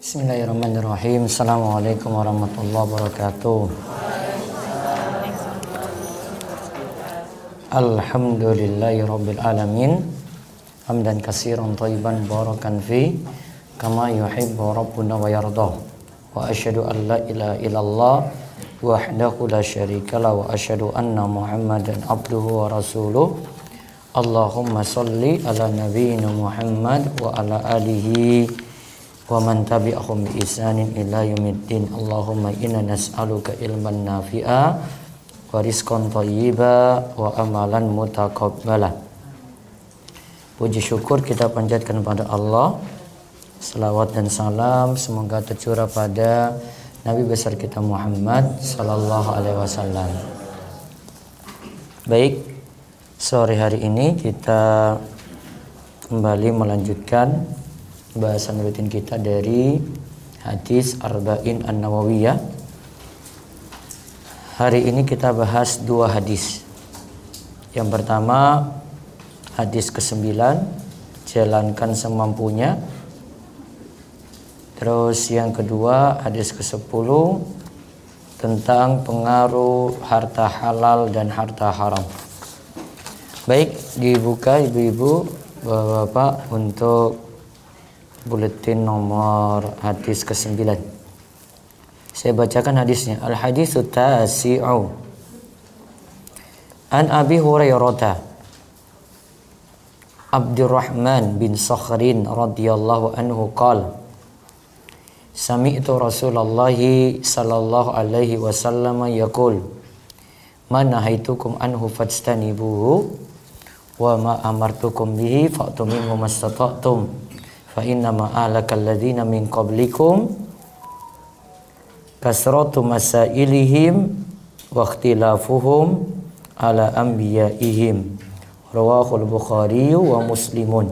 Bismillahirrahmanirrahim. Assalamualaikum warahmatullahi wabarakatuh. Alhamdulillahirabbil alamin. Hamdan katsiran thayyiban barakan fi kama yuhibbu rabbuna wa yardah. Wa asyhadu an la ilaha illallah wahdahu la syarikalah wa asyhadu anna Muhammadan abduhu wa rasuluh. Allahumma shalli ala nabiyyina Muhammad wa ala alihi wa man tabi'ahum bi ihsanin ila yaumiddin. Allahumma inna nas'aluka ilman nafi'a wa rizqan thayyiba wa amalan mutaqabbala. Puji syukur kita panjatkan kepada Allah. Selawat dan salam semoga tercurah pada Nabi besar kita Muhammad sallallahu alaihi wasallam. Baik, sore hari ini kita kembali melanjutkan bahasan rutin kita dari hadis Arba'in An-Nawawiyah. Hari ini kita bahas dua hadis. Yang pertama hadis ke-9, jalankan semampunya. Terus yang kedua hadis ke-10, tentang pengaruh harta halal dan harta haram. Baik, dibuka ibu-ibu, bapak-bapak untuk buletin nomor hadis ke-9. Saya bacakan hadisnya. Al-haditsu tasi'u. An Abi Hurairah Abdurrahman bin Sakhrin radhiyallahu anhu qala sami'tu Rasulullah sallallahu alaihi wasallam yaqul man nahaitukum anhu fajtanibuhu wa ma amartukum bihi fa'tu minhu mastata'tum fa innama ahlakal ladzina min qablikum kasratu masailihim wa ikhtilafuhum ala anbiya'ihim. Rawahul Bukhari wa Muslimun.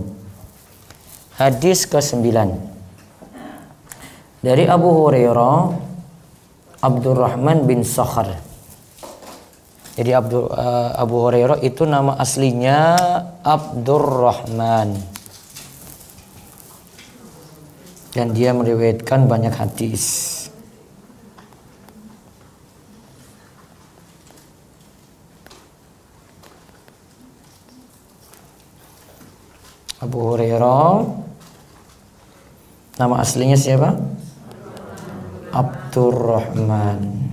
Hadis ke-9 dari Abu Hurairah Abdurrahman bin Sakhr. Jadi Abu Hurairah itu nama aslinya Abdurrahman, dan dia meriwayatkan banyak hadis. Abu Hurairah nama aslinya siapa? Abdurrahman.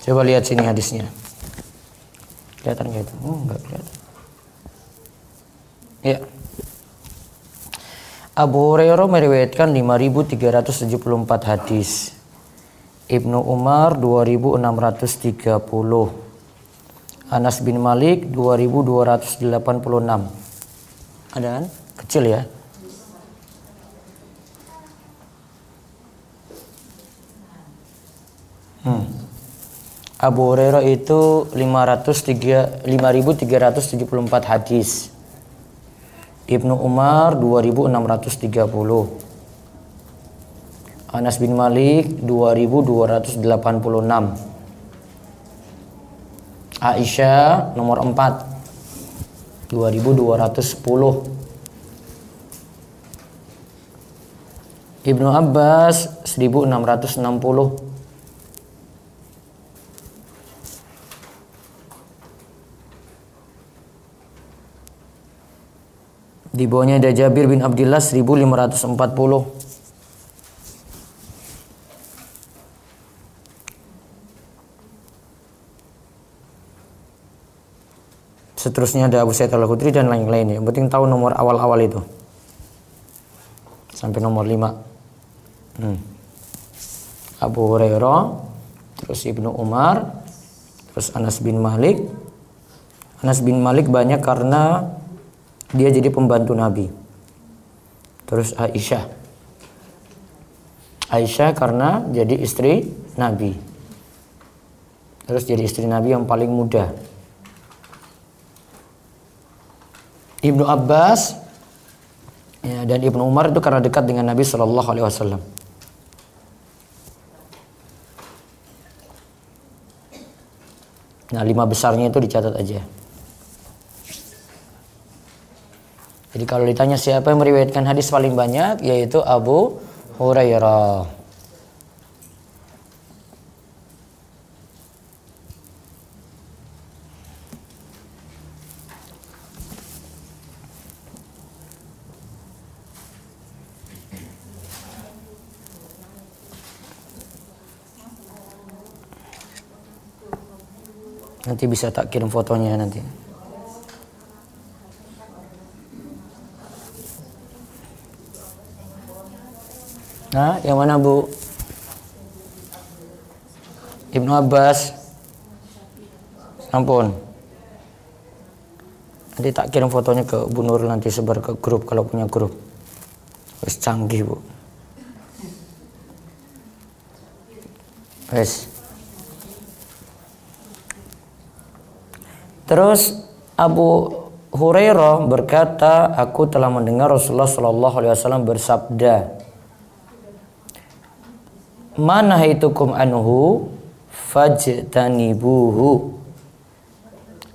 Coba lihat sini hadisnya. Kelihatan nggak itu? Oh, nggak kelihatan. Ya. Abu Hurairah meriwayatkan 5.374 hadis. Ibnu Umar 2.630. Anas bin Malik 2.286. Ada kan? Kecil ya. Abu Hurairah itu 5.374 hadis. Ibnu Umar 2.630. Anas bin Malik 2.286. Aisyah nomor 4 2.210. Ibnu Abbas 1.660. Di bawahnya ada Jabir bin Abdullah 1540. Seterusnya ada Abu Sa'id Al-Khudri dan lain-lain. Yang penting tahu nomor awal-awal itu. Sampai nomor 5. Abu Hurairah, terus Ibnu Umar, terus Anas bin Malik. Anas bin Malik banyak karena dia jadi pembantu Nabi. Terus Aisyah. Aisyah karena jadi istri Nabi. Terus jadi istri Nabi yang paling muda. Ibnu Abbas ya, dan Ibnu Umar itu karena dekat dengan Nabi Shallallahu Alaihi Wasallam. Nah, 5 besarnya itu dicatat aja. Jadi kalau ditanya siapa yang meriwayatkan hadis paling banyak, yaitu Abu Hurairah. Nanti bisa tak kirim fotonya nanti. Nah, yang mana Bu? Ibnu Abbas. Ampun. Nanti tak kirim fotonya ke Bu Nur, nanti sebar ke grup kalau punya grup. Wes canggih Bu. Wes. Terus Abu Hurairah berkata, aku telah mendengar Rasulullah Shallallahu Alaihi Wasallam bersabda, "Man haitukum anhu fajtanibuhu."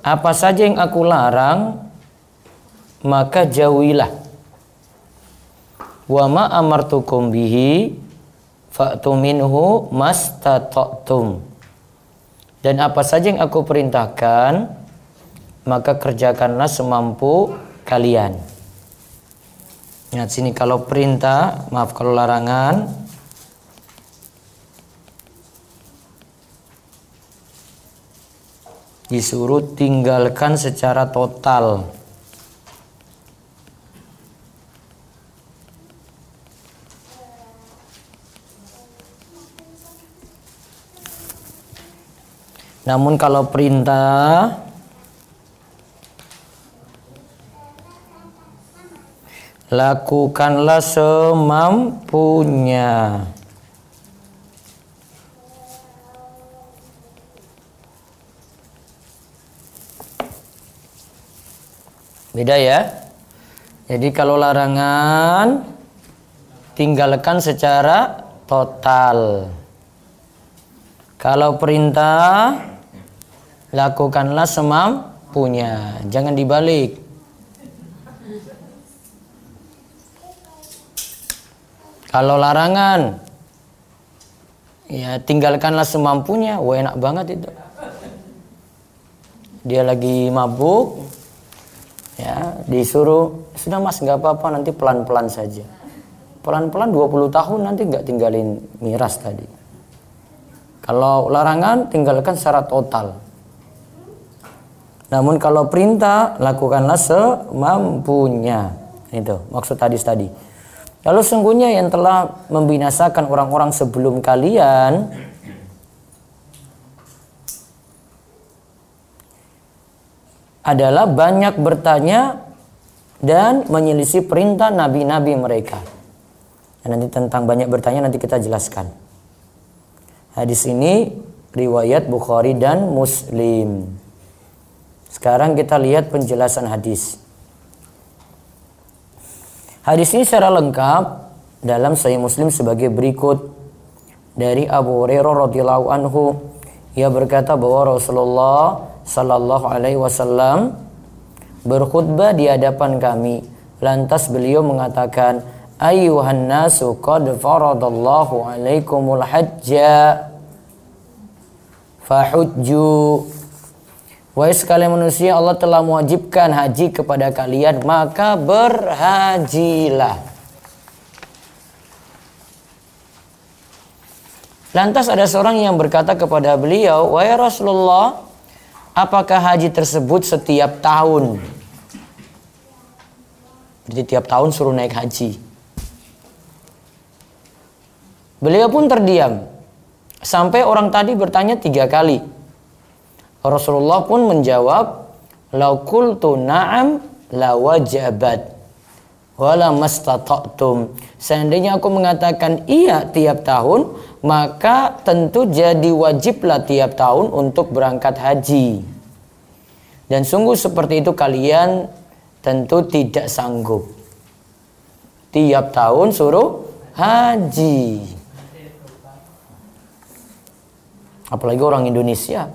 Apa saja yang aku larang, maka jauhilah. Wa ma amartukum bihi fa'tu minhu mastata'tum. Dan apa saja yang aku perintahkan, maka kerjakanlah semampu kalian. Ingat sini, kalau perintah, maaf, kalau larangan, disuruh tinggalkan secara total. Namun kalau perintah, lakukanlah semampunya. Beda ya. Jadi kalau larangan, tinggalkan secara total. Kalau perintah, lakukanlah semampunya. Jangan dibalik. Kalau larangan, ya tinggalkanlah semampunya. Wah, enak banget itu. Dia lagi mabuk, ya disuruh, sudah Mas nggak apa-apa, nanti pelan-pelan saja. Pelan-pelan 20 tahun nanti nggak tinggalin miras tadi. Kalau larangan, tinggalkan secara total. Namun kalau perintah, lakukanlah semampunya. Itu maksud hadis tadi. Lalu sungguhnya yang telah membinasakan orang-orang sebelum kalian adalah banyak bertanya dan menyelisih perintah nabi-nabi mereka. Dan nanti tentang banyak bertanya nanti kita jelaskan. Hadis ini riwayat Bukhari dan Muslim. Sekarang kita lihat penjelasan hadis. Hadis ini secara lengkap dalam Sahih Muslim sebagai berikut. Dari Abu Hurairah radhiyallahu anhu, ia berkata bahwa Rasulullah sallallahu alaihi wasallam berkhutbah di hadapan kami. Lantas beliau mengatakan, "Ayyuhan nasu qad faradallahu alaikumul hajja fahujju." Wahai sekalian manusia, Allah telah mewajibkan haji kepada kalian, maka berhajilah. Lantas ada seorang yang berkata kepada beliau, "Wahai Rasulullah, apakah haji tersebut setiap tahun?" Jadi tiap tahun suruh naik haji. Beliau pun terdiam sampai orang tadi bertanya 3 kali. Rasulullah pun menjawab, "Lau qultu na'am la wajabat wala mastata'tum." Seandainya aku mengatakan iya tiap tahun, maka tentu jadi wajiblah tiap tahun untuk berangkat haji. Dan sungguh seperti itu kalian tentu tidak sanggup. Tiap tahun suruh haji. Apalagi orang Indonesia.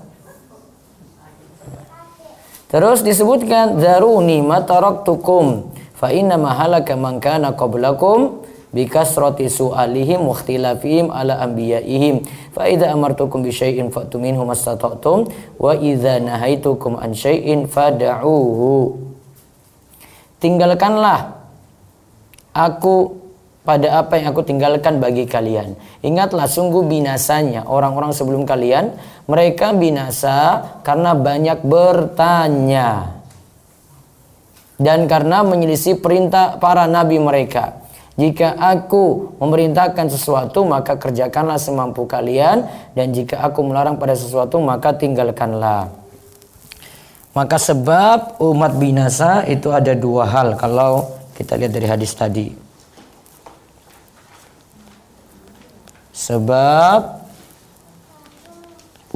Terus disebutkan zaruni ma taraktukum fa inna ma halaka man kana qablakum bikasrati su'alihim wa ikhtilafihim ala anbiya'ihim fa idza amartukum bi syai'in fa'tu minhu mastata'tum wa idza nahaitukum an syai'in fad'uhu. Tinggalkanlah aku pada apa yang aku tinggalkan bagi kalian. Ingatlah sungguh binasanya orang-orang sebelum kalian. Mereka binasa karena banyak bertanya dan karena menyelisih perintah para nabi mereka. Jika aku memerintahkan sesuatu maka kerjakanlah semampu kalian, dan jika aku melarang pada sesuatu maka tinggalkanlah. Maka sebab umat binasa itu ada dua hal kalau kita lihat dari hadis tadi. Sebab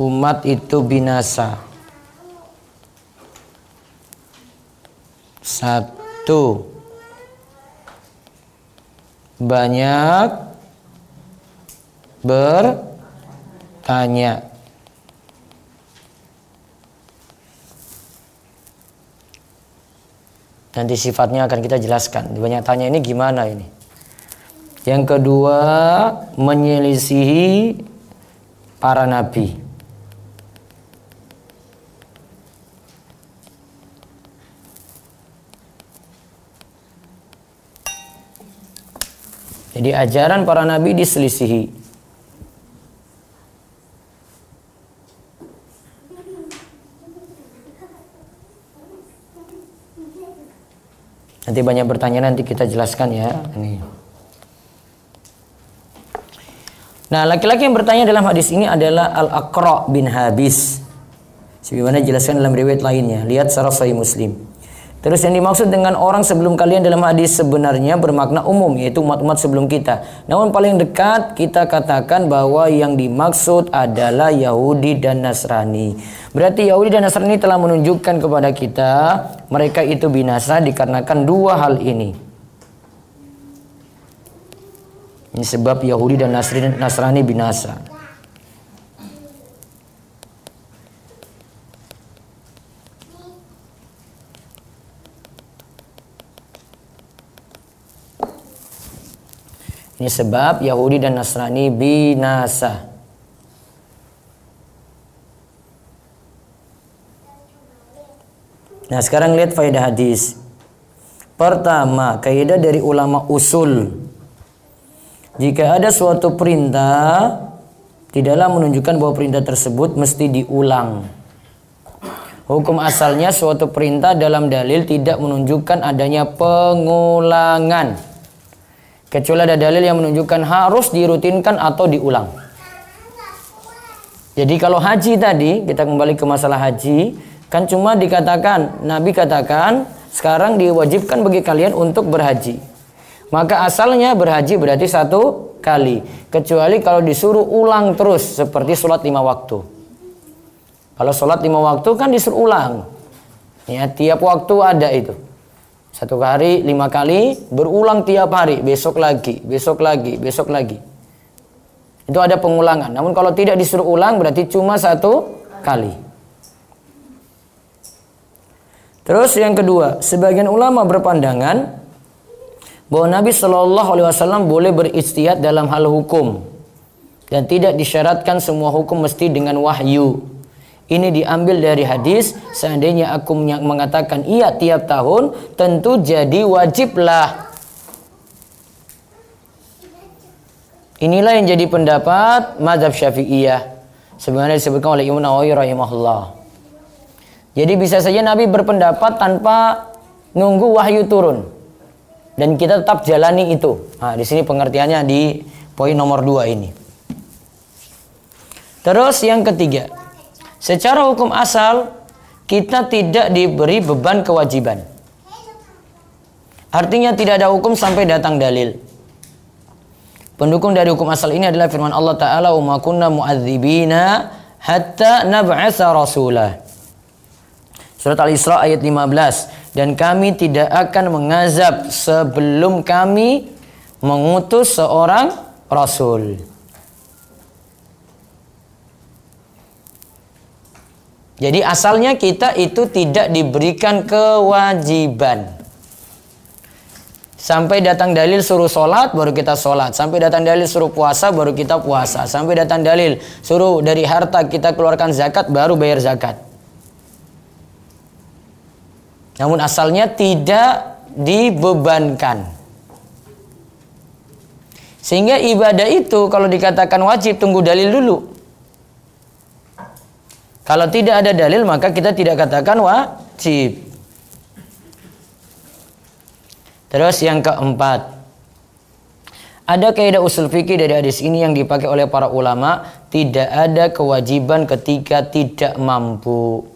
umat itu binasa. Satu, banyak bertanya. Nanti sifatnya akan kita jelaskan. Banyak tanya ini gimana ini? Yang kedua, menyelisihi para nabi. Jadi ajaran para nabi diselisihi. Nanti banyak bertanya, nanti kita jelaskan ya. Ini. Nah, laki-laki yang bertanya dalam hadis ini adalah Al-Aqra bin Habis. Sebagaimana dijelaskan dalam riwayat lainnya. Lihat secara Sahih Muslim. Terus yang dimaksud dengan orang sebelum kalian dalam hadis sebenarnya bermakna umum, yaitu umat-umat sebelum kita. Namun paling dekat kita katakan bahwa yang dimaksud adalah Yahudi dan Nasrani. Berarti Yahudi dan Nasrani telah menunjukkan kepada kita mereka itu binasa dikarenakan dua hal ini. Ini sebab Yahudi dan Nasrani binasa. Ini sebab Yahudi dan Nasrani binasa. Nah, sekarang lihat faedah hadis. Pertama, kaidah dari ulama usul. Jika ada suatu perintah, tidaklah menunjukkan bahwa perintah tersebut mesti diulang. Hukum asalnya suatu perintah dalam dalil tidak menunjukkan adanya pengulangan. Kecuali ada dalil yang menunjukkan harus dirutinkan atau diulang. Jadi kalau haji tadi, kita kembali ke masalah haji, kan cuma dikatakan, Nabi katakan, sekarang diwajibkan bagi kalian untuk berhaji. Maka asalnya berhaji berarti satu kali. Kecuali kalau disuruh ulang terus, seperti sholat 5 waktu. Kalau sholat 5 waktu kan disuruh ulang. Ya, tiap waktu ada itu. Satu hari 5 kali, berulang tiap hari, besok lagi, besok lagi, besok lagi. Itu ada pengulangan. Namun kalau tidak disuruh ulang berarti cuma satu kali. Terus yang kedua, sebagian ulama berpandangan bahwa Nabi Shallallahu Alaihi Wasallam boleh berijtihad dalam hal hukum dan tidak disyaratkan semua hukum mesti dengan wahyu. Ini diambil dari hadis, seandainya aku mengatakan iya tiap tahun, tentu jadi wajiblah. Inilah yang jadi pendapat mazhab Syafi'iyah, sebagaimana disebutkan oleh Imam Nawawi rahimahullah. Jadi bisa saja Nabi berpendapat tanpa nunggu wahyu turun, dan kita tetap jalani itu. Nah, di sini pengertiannya di poin nomor 2 ini. Terus yang ketiga, secara hukum asal kita tidak diberi beban kewajiban. Artinya tidak ada hukum sampai datang dalil. Pendukung dari hukum asal ini adalah firman Allah Ta'ala, "Wa ma kunna mu'adzibina hatta nab'atsa rasulah." Surat Al-Isra ayat 15. dan kami tidak akan mengazab sebelum kami mengutus seorang rasul. Jadi asalnya kita itu tidak diberikan kewajiban. Sampai datang dalil suruh sholat, baru kita sholat. Sampai datang dalil suruh puasa, baru kita puasa. Sampai datang dalil suruh dari harta kita keluarkan zakat, baru bayar zakat. Namun asalnya tidak dibebankan. Sehingga ibadah itu kalau dikatakan wajib, tunggu dalil dulu. Kalau tidak ada dalil, maka kita tidak katakan wajib. Terus yang keempat, ada kaidah usul fikih dari hadis ini yang dipakai oleh para ulama, tidak ada kewajiban ketika tidak mampu.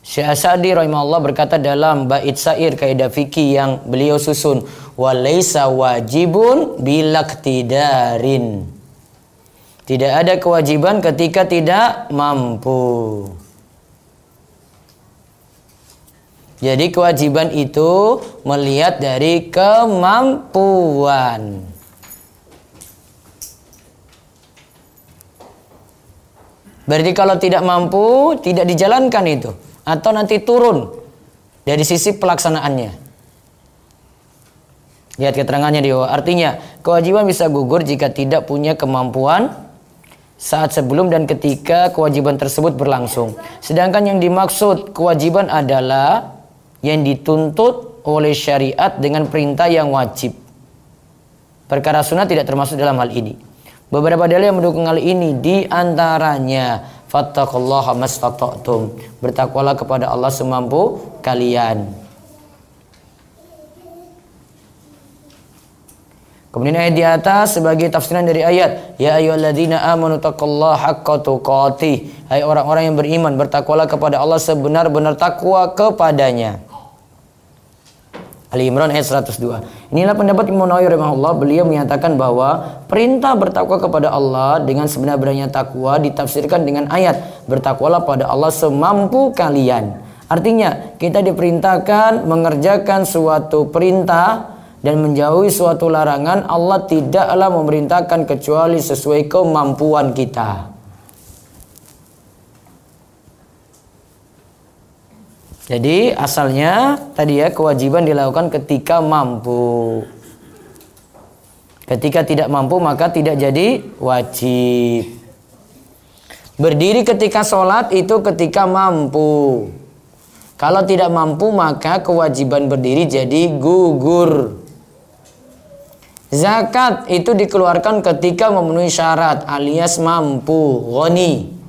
Syekh Sa'di rahimahullah berkata dalam bait syair kaidah fikih yang beliau susun, walaisa wajibun bilaqtidarin. Tidak ada kewajiban ketika tidak mampu. Jadi kewajiban itu melihat dari kemampuan. Berarti kalau tidak mampu, tidak dijalankan itu. Atau nanti turun dari sisi pelaksanaannya. Lihat keterangannya di bawah. Artinya, kewajiban bisa gugur jika tidak punya kemampuan saat sebelum dan ketika kewajiban tersebut berlangsung. Sedangkan yang dimaksud kewajiban adalah yang dituntut oleh syariat dengan perintah yang wajib. Perkara sunnah tidak termasuk dalam hal ini. Beberapa dalil yang mendukung hal ini di antaranya fattaqullaha mastata'tum. Bertakwalah kepada Allah semampu kalian. Kemudian ayat di atas sebagai tafsiran dari ayat, ya ayyuhalladzina amanu taqullaha haqqa tuqatih. Hai orang-orang yang beriman, bertakwalah kepada Allah sebenar-benar takwa kepadanya. Ali Imran ayat 102. Inilah pendapat Imam Nawawi rahimahullah. Beliau menyatakan bahwa perintah bertakwa kepada Allah dengan sebenar-benarnya takwa ditafsirkan dengan ayat bertakwalah pada Allah semampu kalian. Artinya kita diperintahkan mengerjakan suatu perintah dan menjauhi suatu larangan. Allah tidaklah memerintahkan kecuali sesuai kemampuan kita. Jadi asalnya tadi ya kewajiban dilakukan ketika mampu. Ketika tidak mampu maka tidak jadi wajib. Berdiri ketika sholat itu ketika mampu. Kalau tidak mampu maka kewajiban berdiri jadi gugur. Zakat itu dikeluarkan ketika memenuhi syarat alias mampu, ghani.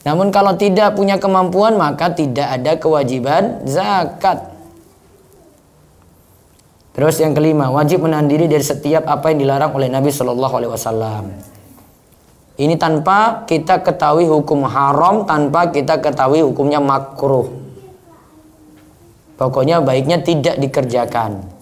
Namun kalau tidak punya kemampuan maka tidak ada kewajiban zakat. Terus yang kelima, wajib menahan diri dari setiap apa yang dilarang oleh Nabi Shallallahu Alaihi Wasallam. Ini tanpa kita ketahui hukum haram, tanpa kita ketahui hukumnya makruh. Pokoknya baiknya tidak dikerjakan.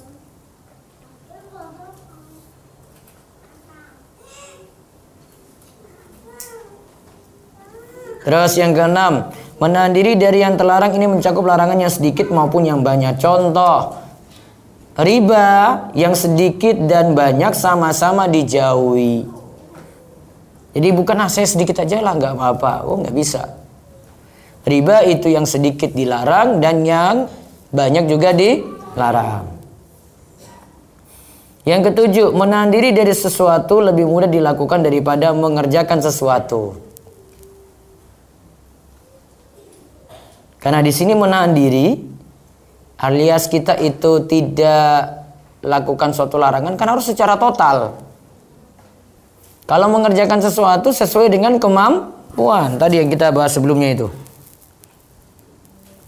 Terus yang keenam, menahan diri dari yang terlarang ini mencakup larangan yang sedikit maupun yang banyak. Contoh, riba yang sedikit dan banyak sama-sama dijauhi. Jadi bukan saya sedikit aja lah nggak apa-apa. Oh nggak bisa. Riba itu yang sedikit dilarang dan yang banyak juga dilarang. Yang ketujuh, menahan diri dari sesuatu lebih mudah dilakukan daripada mengerjakan sesuatu. Karena di sini menahan diri alias kita itu tidak lakukan suatu larangan kan harus secara total. Kalau mengerjakan sesuatu sesuai dengan kemampuan tadi yang kita bahas sebelumnya itu.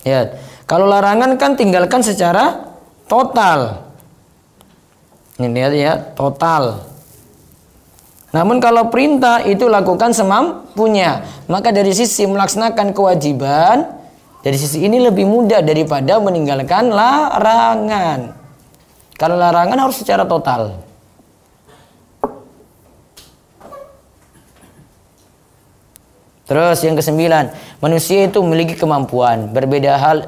Ya, kalau larangan kan tinggalkan secara total. Ini lihat ya, total. Namun kalau perintah itu lakukan semampunya. Maka dari sisi melaksanakan kewajiban, dari sisi ini lebih mudah daripada meninggalkan larangan. Kalau larangan harus secara total. Terus yang kesembilan, manusia itu memiliki kemampuan. Berbeda hal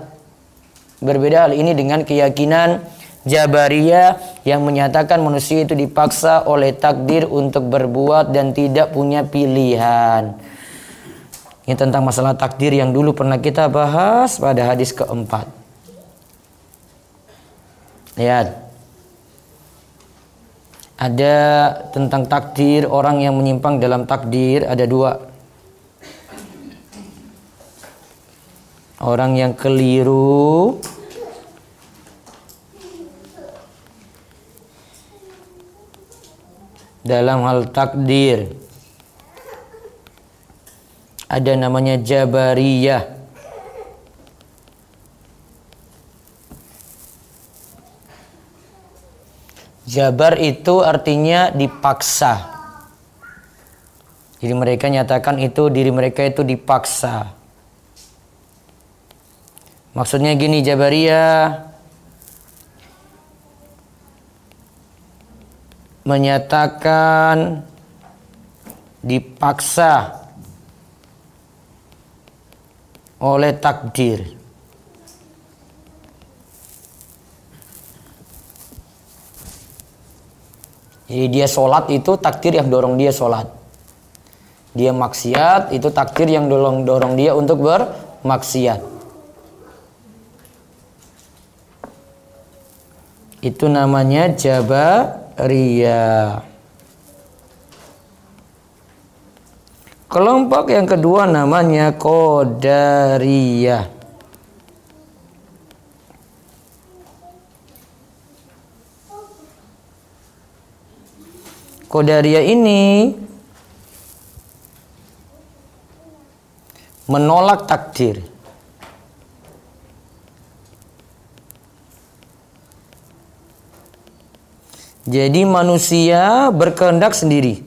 Berbeda hal ini dengan keyakinan Jabariyah yang menyatakan manusia itu dipaksa oleh takdir untuk berbuat dan tidak punya pilihan. Ini tentang masalah takdir yang dulu pernah kita bahas pada hadis keempat. Lihat. Ada tentang takdir, orang yang menyimpang dalam takdir ada dua. Orang yang keliru dalam hal takdir. Ada namanya Jabariyah. Jabar itu artinya dipaksa. Jadi mereka nyatakan itu diri mereka itu dipaksa. Maksudnya gini, Jabariyah menyatakan dipaksa oleh takdir. Jadi dia sholat itu takdir yang dorong dia sholat. Dia maksiat itu takdir yang dorong dia untuk bermaksiat. Itu namanya Jabariyah. Kelompok yang kedua namanya Qadariyah. Qadariyah ini menolak takdir. Jadi manusia berkehendak sendiri.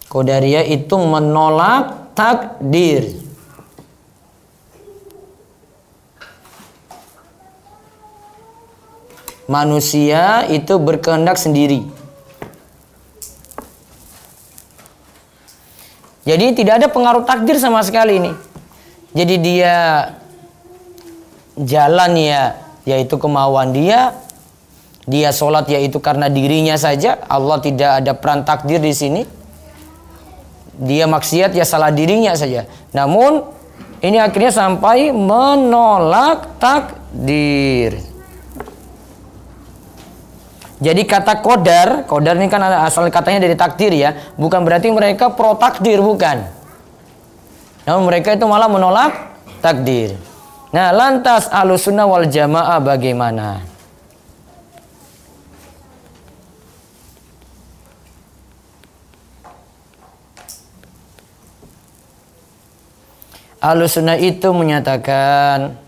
Qadariyah itu menolak takdir. Manusia itu berkehendak sendiri. Jadi tidak ada pengaruh takdir sama sekali nih. Jadi dia jalan ya, yaitu kemauan dia. Dia sholat yaitu karena dirinya saja. Allah tidak ada peran takdir di sini. Dia maksiat ya salah dirinya saja. Namun ini akhirnya sampai menolak takdir. Jadi kata qadar ini kan asal katanya dari takdir ya. Bukan berarti mereka pro takdir, bukan. Namun mereka itu malah menolak takdir. Nah, lantas Ahlussunnah wal Jamaah bagaimana? Ahlussunnah itu menyatakan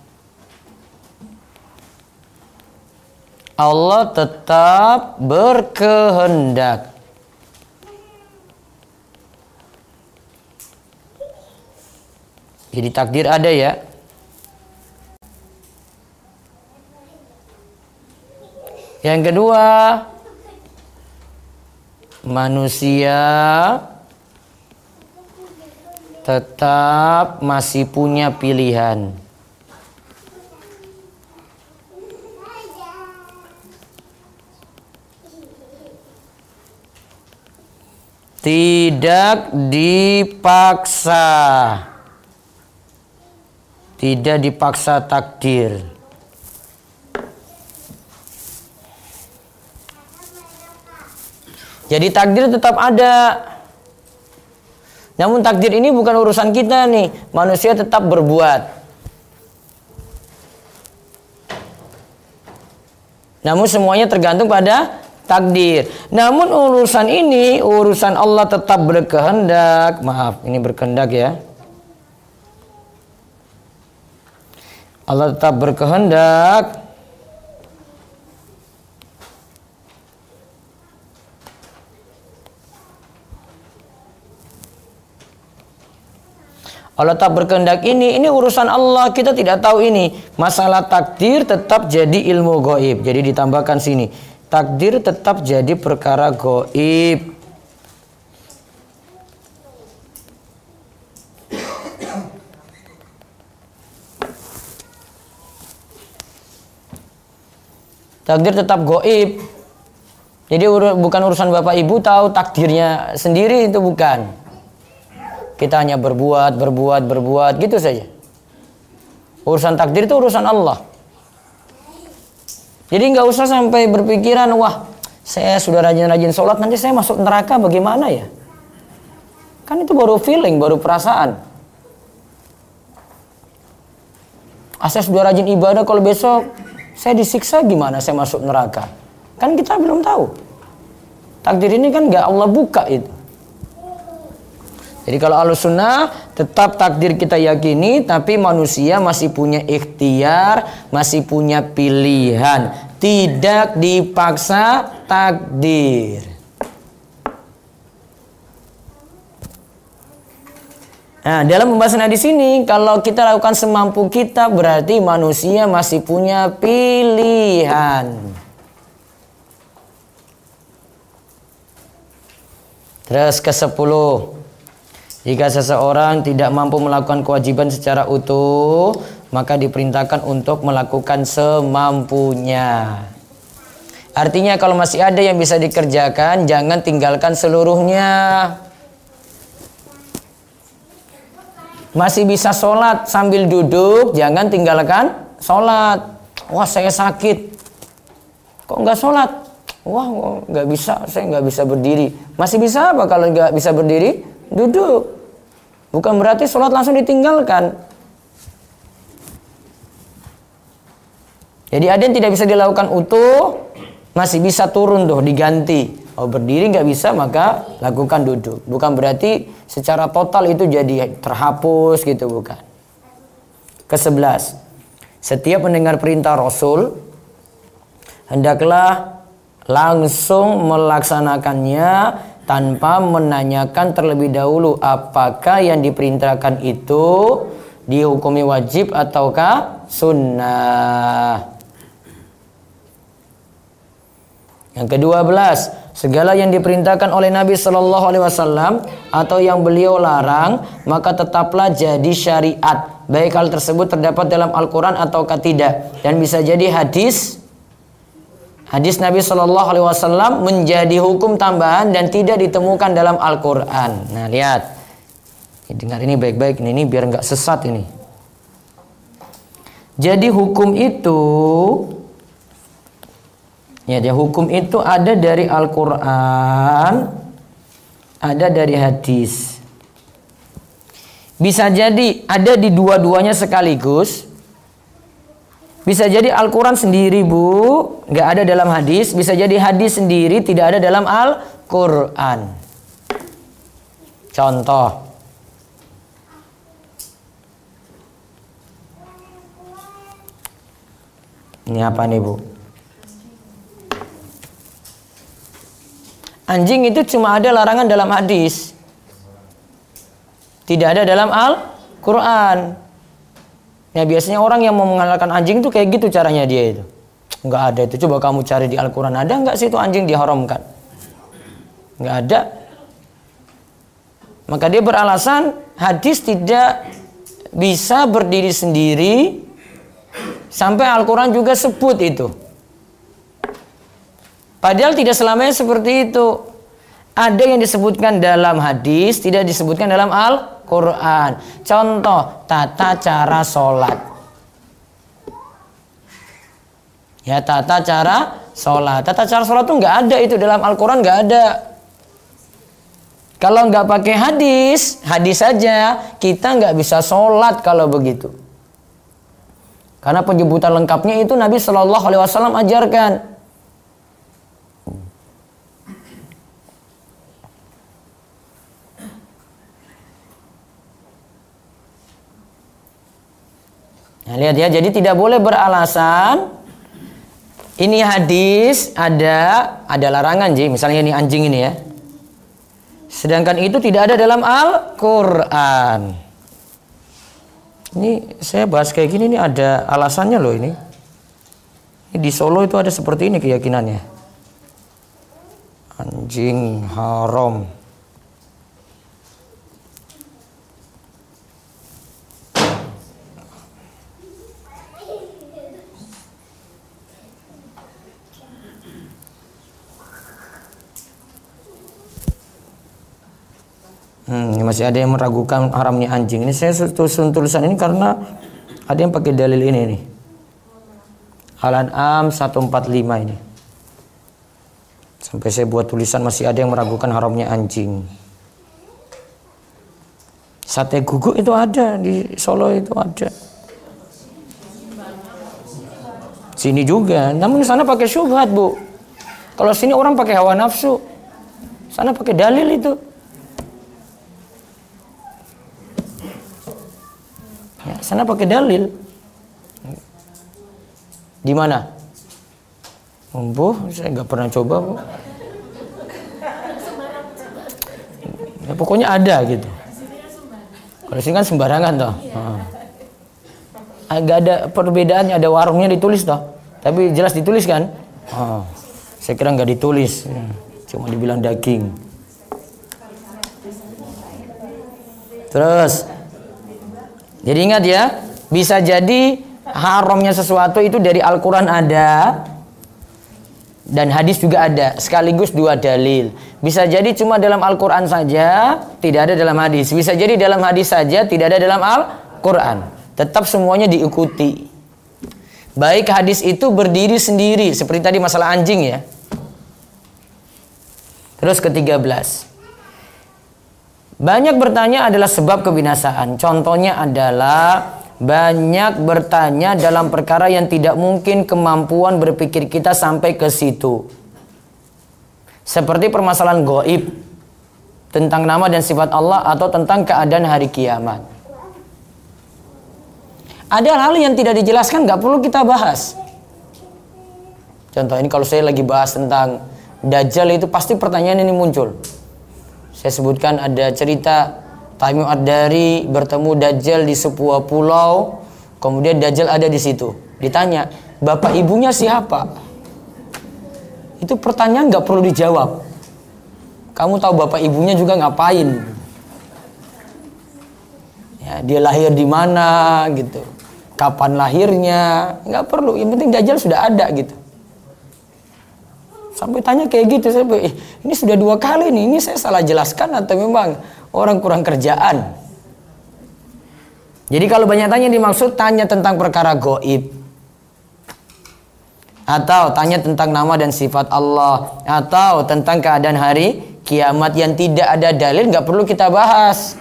Allah tetap berkehendak. Jadi takdir ada ya. Yang kedua, manusia tetap masih punya pilihan. Tidak dipaksa. Tidak dipaksa takdir. Jadi takdir tetap ada. Namun takdir ini bukan urusan kita nih. Manusia tetap berbuat. Namun semuanya tergantung pada takdir. Namun urusan ini, urusan Allah tetap berkehendak. Maaf, ini berkehendak ya. Allah tetap berkehendak. Allah tak berkehendak ini urusan Allah, kita tidak tahu ini. Masalah takdir tetap jadi ilmu gaib. Jadi ditambahkan sini, takdir tetap jadi perkara gaib. Takdir tetap gaib. Jadi bukan urusan Bapak Ibu tahu takdirnya sendiri, itu bukan. Kita hanya berbuat gitu saja. Urusan takdir itu urusan Allah. Jadi nggak usah sampai berpikiran, wah saya sudah rajin-rajin sholat, nanti saya masuk neraka bagaimana ya? Kan itu baru feeling, baru perasaan. Saya sudah rajin ibadah, kalau besok saya disiksa gimana saya masuk neraka? Kan kita belum tahu. Takdir ini kan nggak Allah buka itu. Jadi kalau Ahlussunnah tetap takdir kita yakini, tapi manusia masih punya ikhtiar, masih punya pilihan, tidak dipaksa takdir. Nah, dalam pembahasan hadis ini, kalau kita lakukan semampu kita, berarti manusia masih punya pilihan. Terus ke-10, jika seseorang tidak mampu melakukan kewajiban secara utuh, maka diperintahkan untuk melakukan semampunya. Artinya kalau masih ada yang bisa dikerjakan, jangan tinggalkan seluruhnya. Masih bisa sholat sambil duduk, jangan tinggalkan sholat. Wah saya sakit, kok nggak sholat? Wah nggak bisa, saya nggak bisa berdiri. Masih bisa apa kalau nggak bisa berdiri? Duduk. Bukan berarti sholat langsung ditinggalkan. Jadi ada yang tidak bisa dilakukan utuh, masih bisa turun tuh, diganti. Oh berdiri nggak bisa, maka lakukan duduk. Bukan berarti secara total itu jadi terhapus gitu, bukan. Ke-11, setiap mendengar perintah Rasul, hendaklah langsung melaksanakannya tanpa menanyakan terlebih dahulu apakah yang diperintahkan itu dihukumi wajib ataukah sunnah. Yang ke-12, segala yang diperintahkan oleh Nabi Shallallahu Alaihi Wasallam atau yang beliau larang, maka tetaplah jadi syariat, baik hal tersebut terdapat dalam Al-Quran ataukah tidak, dan bisa jadi hadis Nabi Shallallahu Alaihi Wasallam menjadi hukum tambahan dan tidak ditemukan dalam Al-Quran. Nah lihat, dengar ini baik-baik, ini biar nggak sesat ini. Jadi hukum itu, hukum itu ada dari Al-Quran, ada dari hadis. Bisa jadi ada di dua-duanya sekaligus. Bisa jadi Al-Quran sendiri bu, nggak ada dalam hadis. Bisa jadi hadis sendiri tidak ada dalam Al-Quran. Contoh, ini apa nih bu? Anjing itu cuma ada larangan dalam hadis, tidak ada dalam Al-Quran. Ya biasanya orang yang mau menghalalkan anjing itu kayak gitu caranya dia itu. Nggak ada itu. Coba kamu cari di Al-Quran, ada nggak sih itu anjing diharamkan? Nggak ada. Maka dia beralasan hadis tidak bisa berdiri sendiri, sampai Al-Quran juga sebut itu. Padahal tidak selamanya seperti itu. Ada yang disebutkan dalam hadis, tidak disebutkan dalam Al-Quran. Contoh, tata cara sholat. Ya, tata cara sholat. Tata cara sholat itu nggak ada itu dalam Al-Quran, nggak ada. Kalau nggak pakai hadis saja, kita nggak bisa sholat kalau begitu. Karena penyebutan lengkapnya itu Nabi Shallallahu Alaihi Wasallam ajarkan. Nah, lihat ya, jadi tidak boleh beralasan ini hadis ada larangan ji, misalnya ini anjing ini ya. Sedangkan itu tidak ada dalam Al-Quran. Ini saya bahas kayak gini ini ada alasannya loh ini. Di Solo itu ada seperti ini keyakinannya. Anjing haram. Masih ada yang meragukan haramnya anjing. Ini saya susun tulisan ini karena ada yang pakai dalil ini nih. Al-An'am 145 ini. Sampai saya buat tulisan masih ada yang meragukan haramnya anjing. Sate guguk itu ada di Solo, itu ada. Sini juga. Namun di sana pakai syubhat, Bu. Kalau sini orang pakai hawa nafsu. Sana pakai dalil itu. Ya, sana pakai dalil. Di mana? Bu, saya nggak pernah coba, Bu. Ya, pokoknya ada gitu. Kalau sini kan sembarangan toh. Agak ada perbedaannya, ada warungnya ditulis toh. Tapi jelas ditulis kan? Saya kira nggak ditulis, cuma dibilang daging. Terus, jadi ingat ya, bisa jadi haramnya sesuatu itu dari Al-Quran ada dan hadis juga ada, sekaligus dua dalil. Bisa jadi cuma dalam Al-Quran saja, tidak ada dalam hadis. Bisa jadi dalam hadis saja, tidak ada dalam Al-Quran. Tetap semuanya diikuti. Baik hadis itu berdiri sendiri, seperti tadi masalah anjing ya. Terus ke-13, banyak bertanya adalah sebab kebinasaan. Contohnya adalah banyak bertanya dalam perkara yang tidak mungkin kemampuan berpikir kita sampai ke situ. Seperti permasalahan gaib, tentang nama dan sifat Allah atau tentang keadaan hari kiamat. Ada hal yang tidak dijelaskan, nggak perlu kita bahas. Contoh ini kalau saya lagi bahas tentang Dajjal itu pasti pertanyaan ini muncul. Saya sebutkan ada cerita Tamim Ad-Dari bertemu Dajjal di sebuah pulau, kemudian Dajjal ada di situ. Ditanya, bapak ibunya siapa? Itu pertanyaan nggak perlu dijawab. Kamu tahu bapak ibunya juga ngapain? Ya, dia lahir di mana gitu? Kapan lahirnya? Nggak perlu. Yang penting Dajjal sudah ada gitu. Sampai tanya kayak gitu, saya ini sudah 2 kali nih. Ini saya salah jelaskan atau memang orang kurang kerjaan? Jadi kalau banyak tanya dimaksud tanya tentang perkara gaib, atau tanya tentang nama dan sifat Allah, atau tentang keadaan hari kiamat yang tidak ada dalil, nggak perlu kita bahas.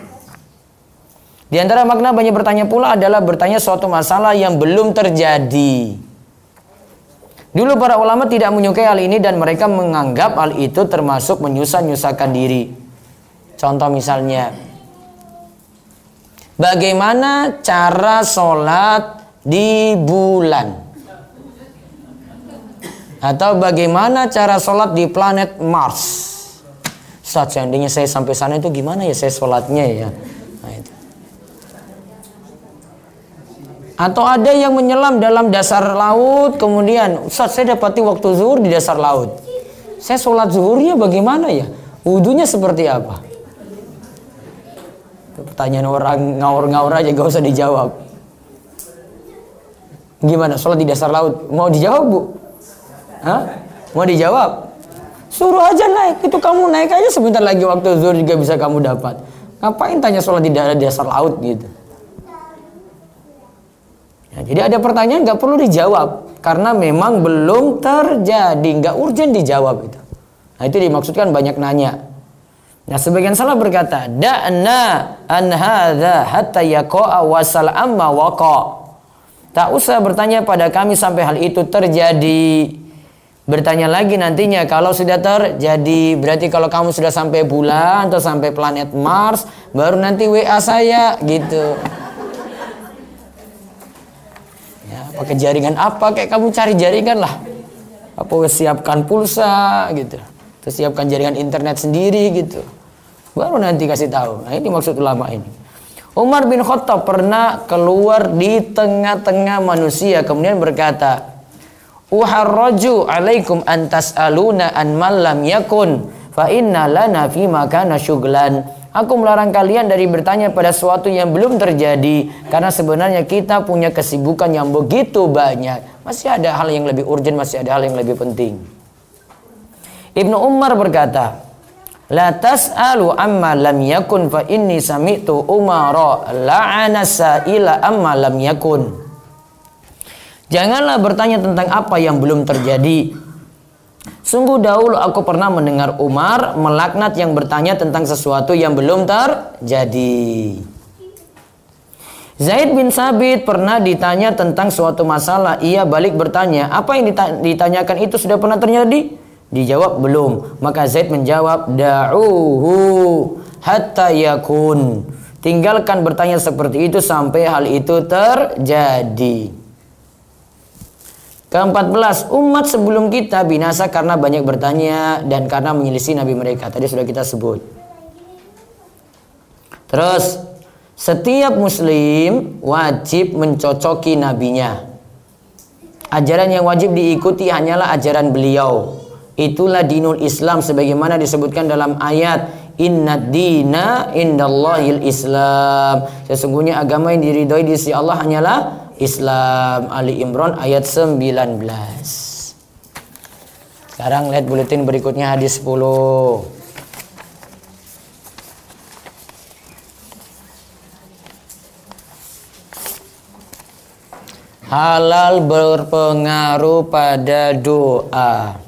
Di antara makna banyak bertanya pula adalah bertanya suatu masalah yang belum terjadi. Dulu para ulama tidak menyukai hal ini dan mereka menganggap hal itu termasuk menyusah-nyusahkan diri. Contoh misalnya, bagaimana cara sholat di bulan? Atau bagaimana cara sholat di planet Mars? Saat seandainya saya sampai sana itu gimana ya saya sholatnya ya? Nah, itu. Atau ada yang menyelam dalam dasar laut, kemudian Ustaz saya dapati waktu zuhur di dasar laut. Saya sholat zuhurnya bagaimana ya? Wudunya seperti apa? Pertanyaan orang ngawur-ngawur aja, gak usah dijawab. Gimana sholat di dasar laut? Mau dijawab, Bu? Hah? Mau dijawab? Suruh aja naik. Itu kamu naik aja sebentar lagi waktu zuhur juga bisa kamu dapat. Ngapain tanya sholat di dasar laut gitu? Ya, jadi ada pertanyaan nggak perlu dijawab karena memang belum terjadi, nggak urgen dijawab itu. Nah itu dimaksudkan banyak nanya. Nah sebagian salah berkata, da'na an hadza hatta yaqa'a wasal amma waqa. Tak usah bertanya pada kami sampai hal itu terjadi. Bertanya lagi nantinya kalau sudah terjadi. Berarti kalau kamu sudah sampai bulan atau sampai planet Mars, baru nanti WA saya gitu. Pakai jaringan apa, kayak kamu cari jaringan lah. Apa siapkan pulsa gitu. Terus siapkan jaringan internet sendiri gitu. Baru nanti kasih tahu. Nah ini maksud ulama ini. Umar bin Khattab pernah keluar di tengah-tengah manusia kemudian berkata, "Uharraju alaikum an tas'aluna an man lam yakun fa inna lana fi ma kana syughlan." Aku melarang kalian dari bertanya pada sesuatu yang belum terjadi karena sebenarnya kita punya kesibukan yang begitu banyak. Masih ada hal yang lebih urgent, masih ada hal yang lebih penting. Ibnu Umar berkata, "La tas'alu amma lam yakun fa inni sami'tu Umara la'ana sa'ila amma lam yakun." Janganlah bertanya tentang apa yang belum terjadi. Sungguh dahulu aku pernah mendengar Umar melaknat yang bertanya tentang sesuatu yang belum terjadi. Zaid bin Sabit pernah ditanya tentang suatu masalah. Ia balik bertanya, apa yang ditanyakan itu sudah pernah terjadi? Dijawab belum. Maka Zaid menjawab, da'uhu hatta yakun. Tinggalkan bertanya seperti itu sampai hal itu terjadi. Ke-14, umat sebelum kita binasa karena banyak bertanya dan karena menyelisih nabi mereka. Tadi sudah kita sebut. Terus, setiap muslim wajib mencocoki nabinya. Ajaran yang wajib diikuti hanyalah ajaran beliau. Itulah dinul Islam sebagaimana disebutkan dalam ayat Inna dina indallahil Islam. Sesungguhnya agama yang diridhoi di sisi Allah hanyalah Islam. Ali Imran ayat 19. Sekarang lihat buletin berikutnya hadis 10. Halal berpengaruh pada doa.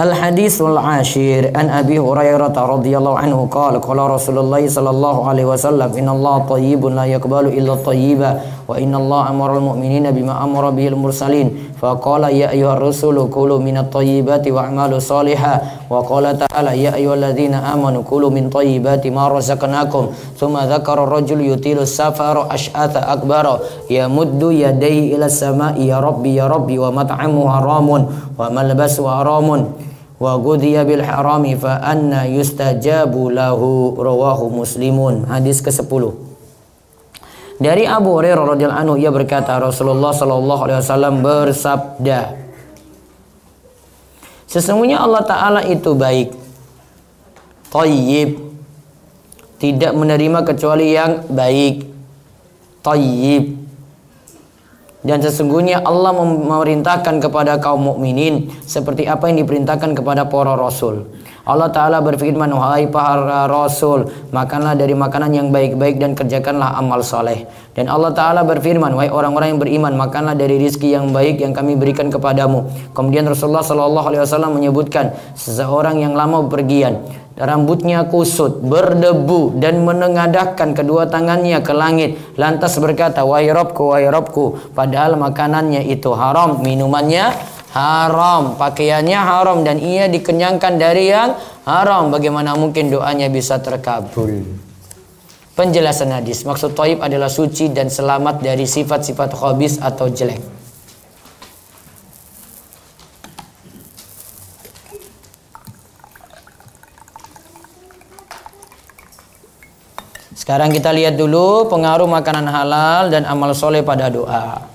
Al-Hadithul Ashir an Abi Hurairah radhiyallahu anhu qala qala Rasulullah sallallahu alaihi wasallam innallaha thayyibun la yaqbalu illa thayyiba wa innallaha amara al-mu'minina bima amara bihil mursalin fa qala ya ayyuhar rusulu kulu minat thayyibati wa'malu shalihan wa qala ta'ala ya ayyuhalladzina amanu kulu min thayyibati ma razaqnakum thumma dzakara ar-rajul yutilu safara ash'atha akbara yamuddu yadayhi ila as-sama'i ya rabbi wa mat'amuhu haramun wa malbasu haramun wa ghudhiya bil harami fa anna yustajabu lahu rawahu Muslimun. Hadis ke-10. Dari Abu Hurairah radhiyallahu anhu ia berkata Rasulullah sallallahu alaihi wasallam bersabda, sesungguhnya Allah taala itu baik, thayyib, tidak menerima kecuali yang baik, thayyib. Dan sesungguhnya Allah memerintahkan kepada kaum mukminin seperti apa yang diperintahkan kepada para rasul. Allah Ta'ala berfirman, wahai para rasul, makanlah dari makanan yang baik-baik dan kerjakanlah amal soleh. Dan Allah Ta'ala berfirman, wahai orang-orang yang beriman, makanlah dari rizki yang baik yang kami berikan kepadamu. Kemudian Rasulullah SAW menyebutkan seseorang yang lama bepergian, rambutnya kusut, berdebu dan menengadahkan kedua tangannya ke langit, lantas berkata, wahai Robku, padahal makanannya itu haram, minumannya haram, pakaiannya haram, dan ia dikenyangkan dari yang haram. Bagaimana mungkin doanya bisa terkabul? Penjelasan hadis, maksud thayyib adalah suci dan selamat dari sifat-sifat khabis atau jelek. Sekarang kita lihat dulu pengaruh makanan halal dan amal soleh pada doa.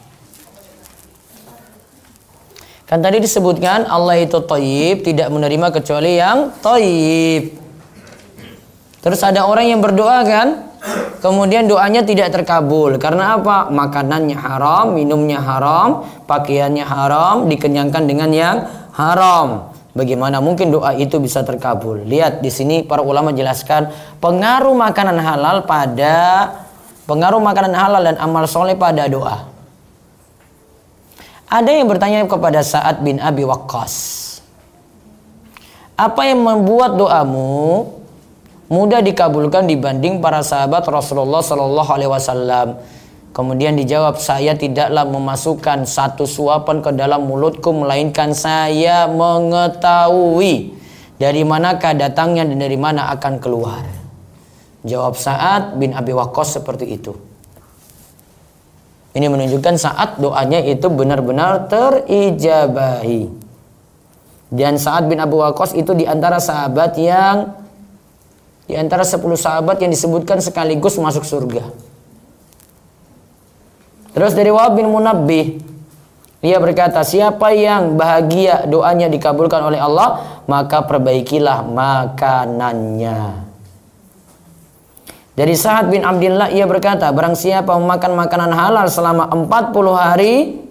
Kan tadi disebutkan Allah itu thayyib, tidak menerima kecuali yang thayyib. Terus ada orang yang berdoa kan, kemudian doanya tidak terkabul. Karena apa? Makanannya haram, minumnya haram, pakaiannya haram, dikenyangkan dengan yang haram. Bagaimana mungkin doa itu bisa terkabul? Lihat di sini para ulama jelaskan pengaruh makanan halal dan amal soleh pada doa. Ada yang bertanya kepada Sa'ad bin Abi Waqqas, apa yang membuat doamu mudah dikabulkan dibanding para sahabat Rasulullah Sallallahu Alaihi Wasallam? Kemudian dijawab, saya tidaklah memasukkan satu suapan ke dalam mulutku, melainkan saya mengetahui dari manakah datangnya dan dari mana akan keluar. Jawab Sa'ad bin Abi Waqqas seperti itu. Ini menunjukkan saat doanya itu benar-benar terijabahi. Dan Sa'ad bin Abu Waqqas itu diantara sahabat yang di antara 10 sahabat yang disebutkan sekaligus masuk surga. Terus dari Wahab bin Munabbih, dia berkata, siapa yang bahagia doanya dikabulkan oleh Allah, maka perbaikilah makanannya. Dari Sa'ad bin Abdillah, ia berkata, barang siapa memakan makanan halal selama 40 hari,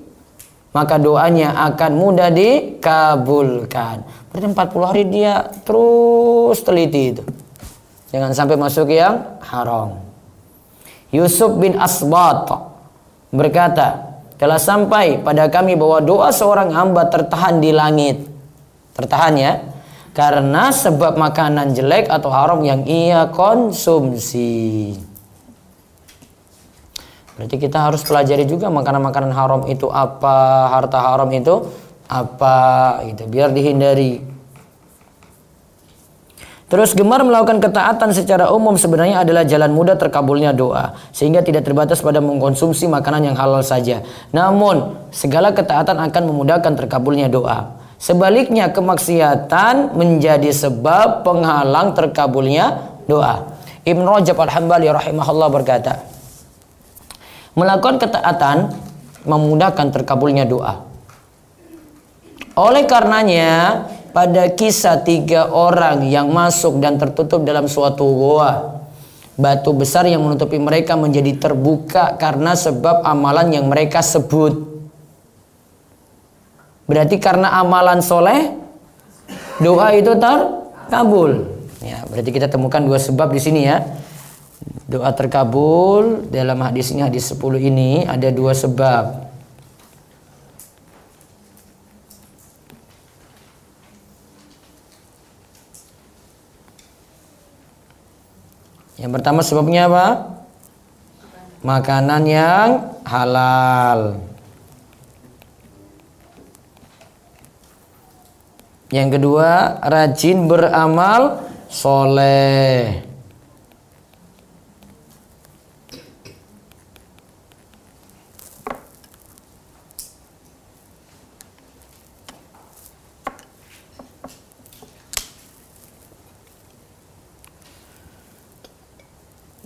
maka doanya akan mudah dikabulkan. Berarti 40 hari dia terus teliti itu. Jangan sampai masuk yang haram. Yusuf bin Asbat berkata, telah sampai pada kami bahwa doa seorang hamba tertahan di langit. Tertahan ya. Karena sebab makanan jelek atau haram yang ia konsumsi. Berarti kita harus pelajari juga makanan-makanan haram itu apa, harta haram itu apa, gitu, biar dihindari. Terus gemar melakukan ketaatan secara umum sebenarnya adalah jalan mudah terkabulnya doa. Sehingga tidak terbatas pada mengkonsumsi makanan yang halal saja. Namun segala ketaatan akan memudahkan terkabulnya doa. Sebaliknya kemaksiatan menjadi sebab penghalang terkabulnya doa. Ibn Rajab Al-Hambali rahimahullah berkata, melakukan ketaatan memudahkan terkabulnya doa. Oleh karenanya pada kisah 3 orang yang masuk dan tertutup dalam suatu goa, batu besar yang menutupi mereka menjadi terbuka karena sebab amalan yang mereka sebut. Berarti karena amalan soleh, doa itu terkabul. Ya, berarti kita temukan 2 sebab di sini ya. Doa terkabul dalam hadis ini, hadis 10 ini ada 2 sebab. Yang pertama sebabnya apa? Makanan yang halal. Yang kedua, rajin beramal soleh.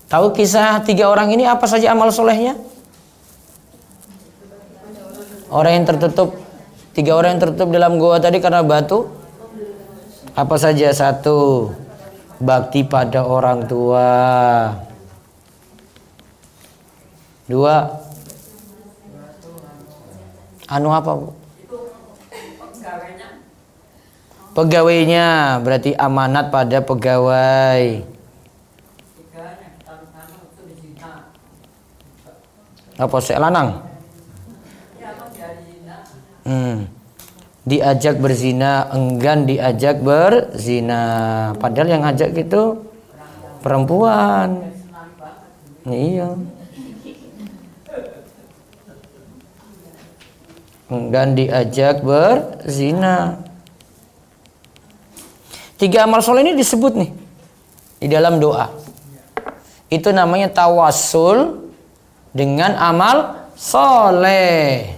Tahu kisah 3 orang ini apa saja amal solehnya? Orang yang tertutup, 3 orang yang tertutup dalam goa tadi karena batu. Apa saja? 1, bakti pada orang tua. 2, apa Bu? Pegawainya, berarti amanat pada pegawai. Apa sih lanang? Diajak berzina, enggan diajak berzina. Padahal yang ajak itu perempuan. Iya. Enggan diajak berzina. 3 amal soleh ini disebut nih di dalam doa. Itu namanya tawassul dengan amal soleh.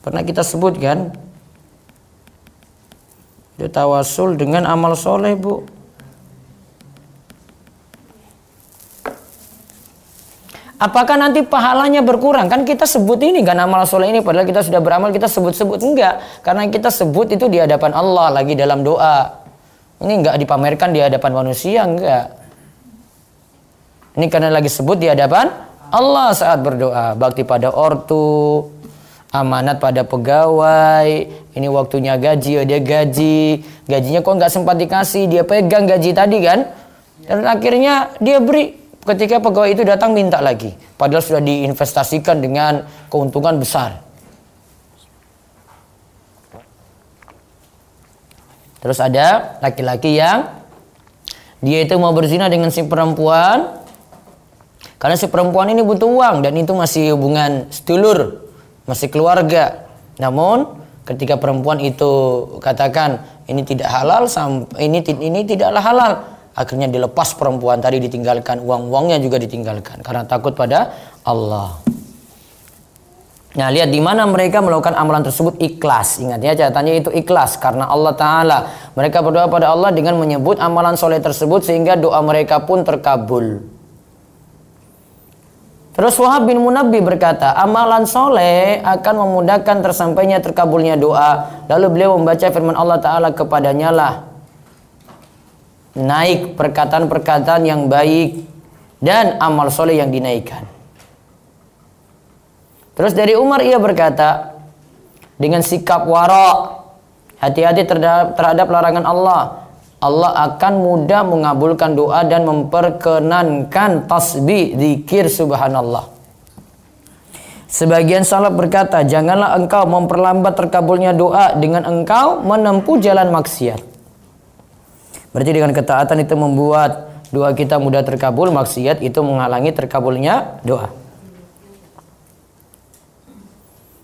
Pernah kita sebut kan? Itu tawasul dengan amal soleh Bu. Apakah nanti pahalanya berkurang? Kan kita sebut ini kan amal soleh ini, padahal kita sudah beramal, kita sebut-sebut. Enggak, karena kita sebut itu di hadapan Allah lagi dalam doa. Ini enggak dipamerkan di hadapan manusia, enggak. Ini karena lagi sebut di hadapan Allah saat berdoa. Bakti pada ortu, amanat pada pegawai. Ini waktunya gaji, dia gaji. Gajinya kok nggak sempat dikasih, dia pegang gaji tadi kan. Dan akhirnya dia beri. Ketika pegawai itu datang minta lagi. Padahal sudah diinvestasikan dengan keuntungan besar. Terus ada laki-laki yang dia itu mau berzina dengan si perempuan. Karena si perempuan ini butuh uang dan itu masih hubungan sedulur, masih keluarga. Namun ketika perempuan itu katakan ini tidak halal, ini tidaklah halal, akhirnya dilepas perempuan tadi, ditinggalkan uang-uangnya juga ditinggalkan karena takut pada Allah. Nah, lihat di mana mereka melakukan amalan tersebut ikhlas. Ingat ya, catatannya itu ikhlas karena Allah Ta'ala. Mereka berdoa pada Allah dengan menyebut amalan soleh tersebut sehingga doa mereka pun terkabul. Terus Wahab bin Munabbih berkata, amalan soleh akan memudahkan tersampainya terkabulnya doa. Lalu beliau membaca firman Allah Ta'ala, kepadanya lah naik perkataan-perkataan yang baik dan amal soleh yang dinaikkan. Terus dari Umar ia berkata, dengan sikap wara, hati-hati terhadap larangan Allah, Allah akan mudah mengabulkan doa dan memperkenankan tasbih, zikir subhanallah. Sebagian salaf berkata, janganlah engkau memperlambat terkabulnya doa dengan engkau menempuh jalan maksiat. Berarti dengan ketaatan itu membuat doa kita mudah terkabul, maksiat itu menghalangi terkabulnya doa.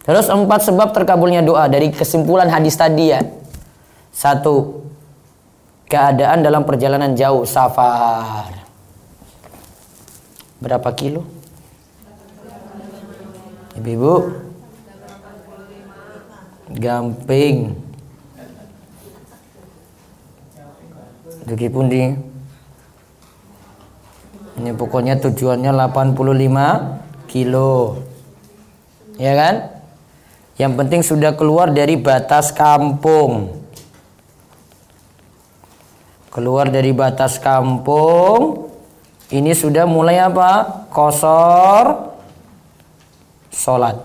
Terus 4 sebab terkabulnya doa dari kesimpulan hadis tadi ya. 1. Keadaan dalam perjalanan jauh, safar. Berapa kilo? Ibu-ibu? Gamping. Begipun di. Ini pokoknya tujuannya 85 kilo. Ya kan? Yang penting sudah keluar dari batas kampung. Keluar dari batas kampung. Ini sudah mulai apa? Qashar sholat.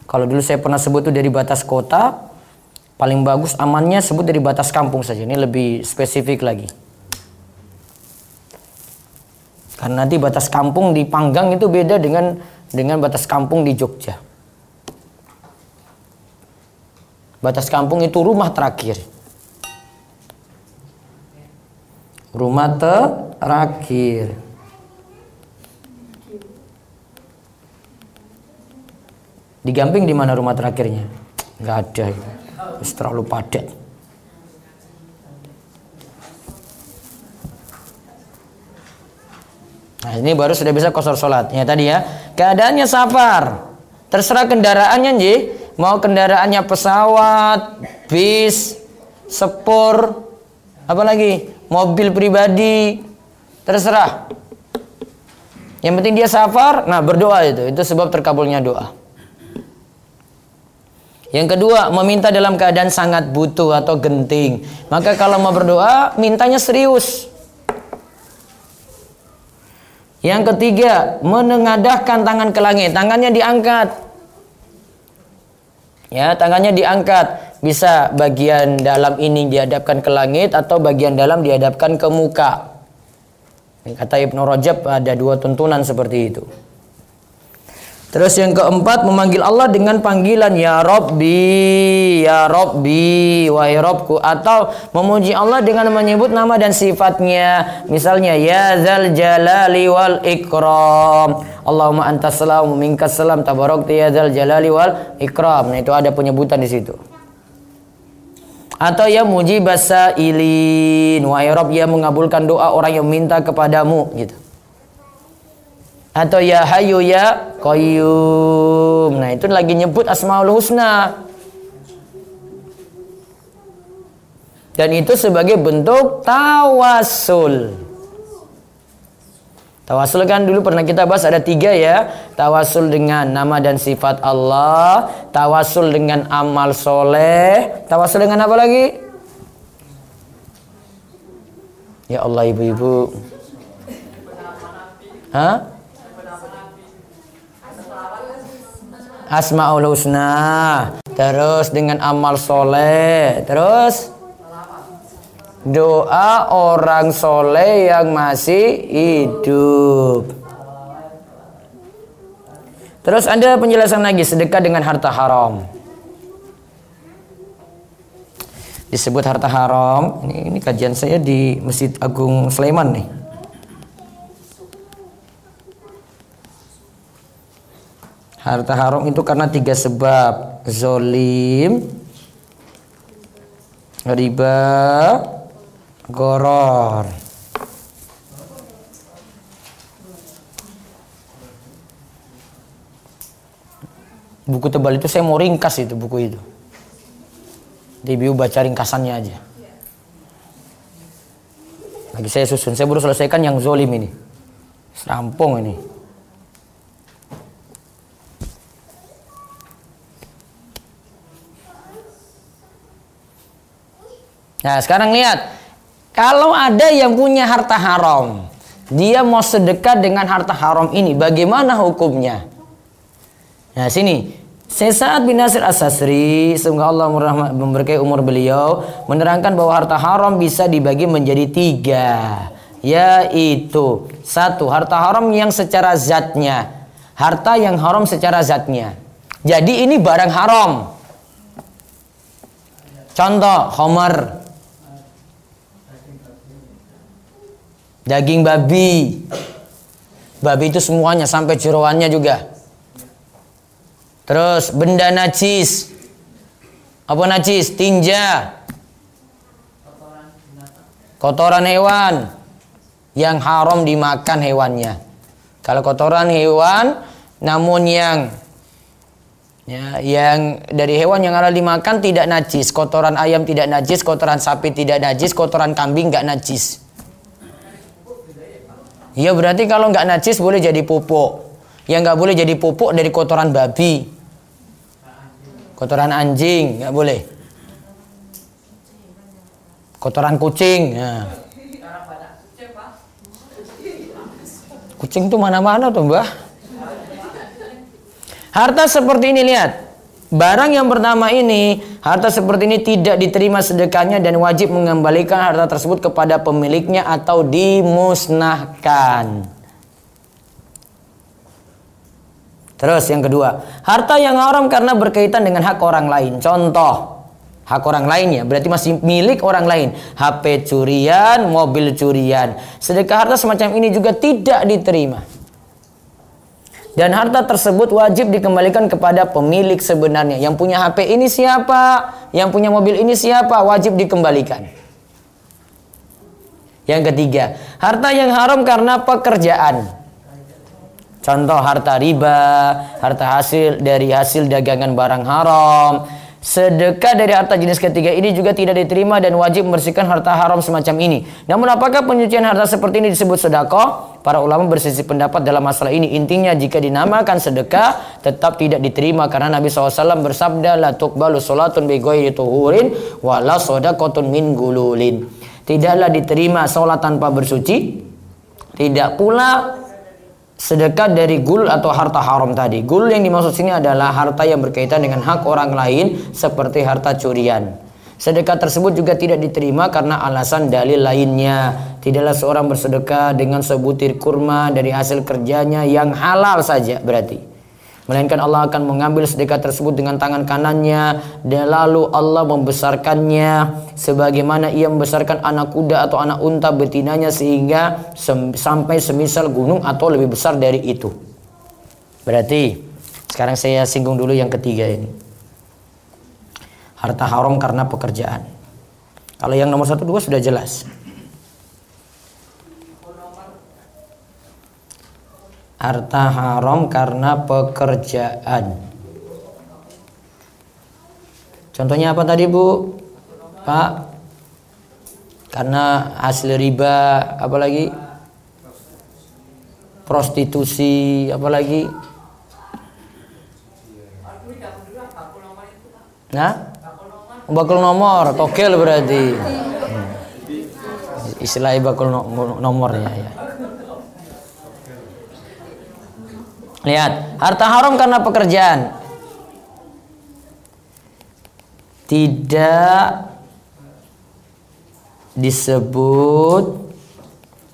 Kalau dulu saya pernah sebut itu dari batas kota, paling bagus amannya sebut dari batas kampung saja. Ini lebih spesifik lagi. Karena nanti batas kampung di Panggang itu beda dengan batas kampung di Jogja. Batas kampung itu rumah terakhir. Rumah terakhir. Di Gamping di mana rumah terakhirnya? Nggak ada. Terlalu padat. Nah, ini baru sudah bisa qashar sholat. Ya tadi ya. Keadaannya safar. Terserah kendaraannya nji. Mau kendaraannya pesawat, bis, sepur, apa lagi? Mobil pribadi. Terserah. Yang penting dia safar, nah berdoa itu. Itu sebab terkabulnya doa. Yang kedua, meminta dalam keadaan sangat butuh atau genting. Maka kalau mau berdoa, mintanya serius. Yang ketiga, menengadahkan tangan ke langit. Tangannya diangkat. Ya, tangannya diangkat. Bisa bagian dalam ini dihadapkan ke langit atau bagian dalam dihadapkan ke muka. Kata Ibnu Rajab ada 2 tuntunan seperti itu. Terus yang keempat, memanggil Allah dengan panggilan ya Rabbi, wahai Rabbku, atau memuji Allah dengan menyebut nama dan sifatnya. Misalnya ya Dzal Jalali wal Ikram. Allahumma antas salam minkas salam tabarakta ya Dzal Jalali wal Ikram. Nah, itu ada penyebutan di situ. Atau ya mujibas sailin, wahai Rabb yang mengabulkan doa orang yang minta kepadamu gitu. Atau ya Hayyu ya Qayyum. Nah, itu lagi nyebut Asmaul Husna. Dan itu sebagai bentuk tawasul. Tawasul kan dulu pernah kita bahas ada 3 ya. Tawasul dengan nama dan sifat Allah, tawasul dengan amal soleh, tawasul dengan apa lagi? Ya Allah ibu-ibu. Hah? Asmaul Husna. Terus dengan amal soleh. Terus doa orang soleh yang masih hidup. Terus ada penjelasan lagi, sedekah dengan harta haram. Disebut harta haram. Ini kajian saya di Masjid Agung Sleman nih. Harta haram itu karena 3 sebab. Zolim, riba, goror. Buku tebal itu saya mau ringkas itu buku itu. Dibiu baca ringkasannya aja. Lagi saya susun, saya baru selesaikan yang zolim ini. Serampung ini. Nah sekarang lihat, kalau ada yang punya harta haram, dia mau sedekah dengan harta haram ini, bagaimana hukumnya? Nah sini, Sa'ad bin Nasir As-Sasri, semoga Allah memberkahi umur beliau, menerangkan bahwa harta haram bisa dibagi menjadi 3, yaitu 1, harta haram yang secara zatnya, harta yang haram secara zatnya. Jadi ini barang haram. Contoh, khamar, daging babi. Babi itu semuanya sampai jeroannya juga. Terus benda najis. Apa najis? Tinja. Kotoran hewan yang haram dimakan hewannya. Kalau kotoran hewan namun yang dari hewan yang halal dimakan tidak najis. Kotoran ayam tidak najis, kotoran sapi tidak najis, kotoran kambing nggak najis. Iya berarti kalau nggak najis boleh jadi pupuk. Yang nggak boleh jadi pupuk dari kotoran babi, kotoran anjing nggak boleh, kotoran kucing. Nah. Kucing tuh mana-mana tuh mbah. Harta seperti ini lihat. Barang yang pertama ini, harta seperti ini tidak diterima sedekahnya dan wajib mengembalikan harta tersebut kepada pemiliknya atau dimusnahkan. Terus yang kedua, harta yang haram karena berkaitan dengan hak orang lain. Contoh, hak orang lainnya berarti masih milik orang lain. HP curian, mobil curian. Sedekah harta semacam ini juga tidak diterima. Dan harta tersebut wajib dikembalikan kepada pemilik sebenarnya. Yang punya HP ini siapa? Yang punya mobil ini siapa? Wajib dikembalikan. Yang ketiga, harta yang haram karena pekerjaan. Contoh harta riba, harta hasil dari hasil dagangan barang haram. Sedekah dari harta jenis ketiga ini juga tidak diterima dan wajib membersihkan harta haram semacam ini. Namun apakah penyucian harta seperti ini disebut sedekah? Para ulama berselisih pendapat dalam masalah ini. Intinya jika dinamakan sedekah tetap tidak diterima karena Nabi SAW bersabda la tuqbalu sholatun bi ghairi tuhurin wa la shadaqatun min gululin. Tidaklah diterima sholat tanpa bersuci, tidak pula sedekah dari gul atau harta haram tadi. Gul yang dimaksud sini adalah harta yang berkaitan dengan hak orang lain seperti harta curian. Sedekah tersebut juga tidak diterima karena alasan dalil lainnya. Tidaklah seorang bersedekah dengan sebutir kurma dari hasil kerjanya yang halal saja berarti, melainkan Allah akan mengambil sedekah tersebut dengan tangan kanannya dan lalu Allah membesarkannya sebagaimana ia membesarkan anak kuda atau anak unta betinanya sehingga sampai semisal gunung atau lebih besar dari itu. Berarti sekarang saya singgung dulu yang ketiga ini. Harta haram karena pekerjaan. Kalau yang nomor 1, 2 sudah jelas. Harta haram karena pekerjaan. Contohnya apa tadi Bu? Pak? Karena hasil riba, apalagi? Prostitusi, apalagi? Nah? Bakul nomor, togel berarti. Istilahnya bakul nomornya ya. Lihat, harta haram karena pekerjaan tidak disebut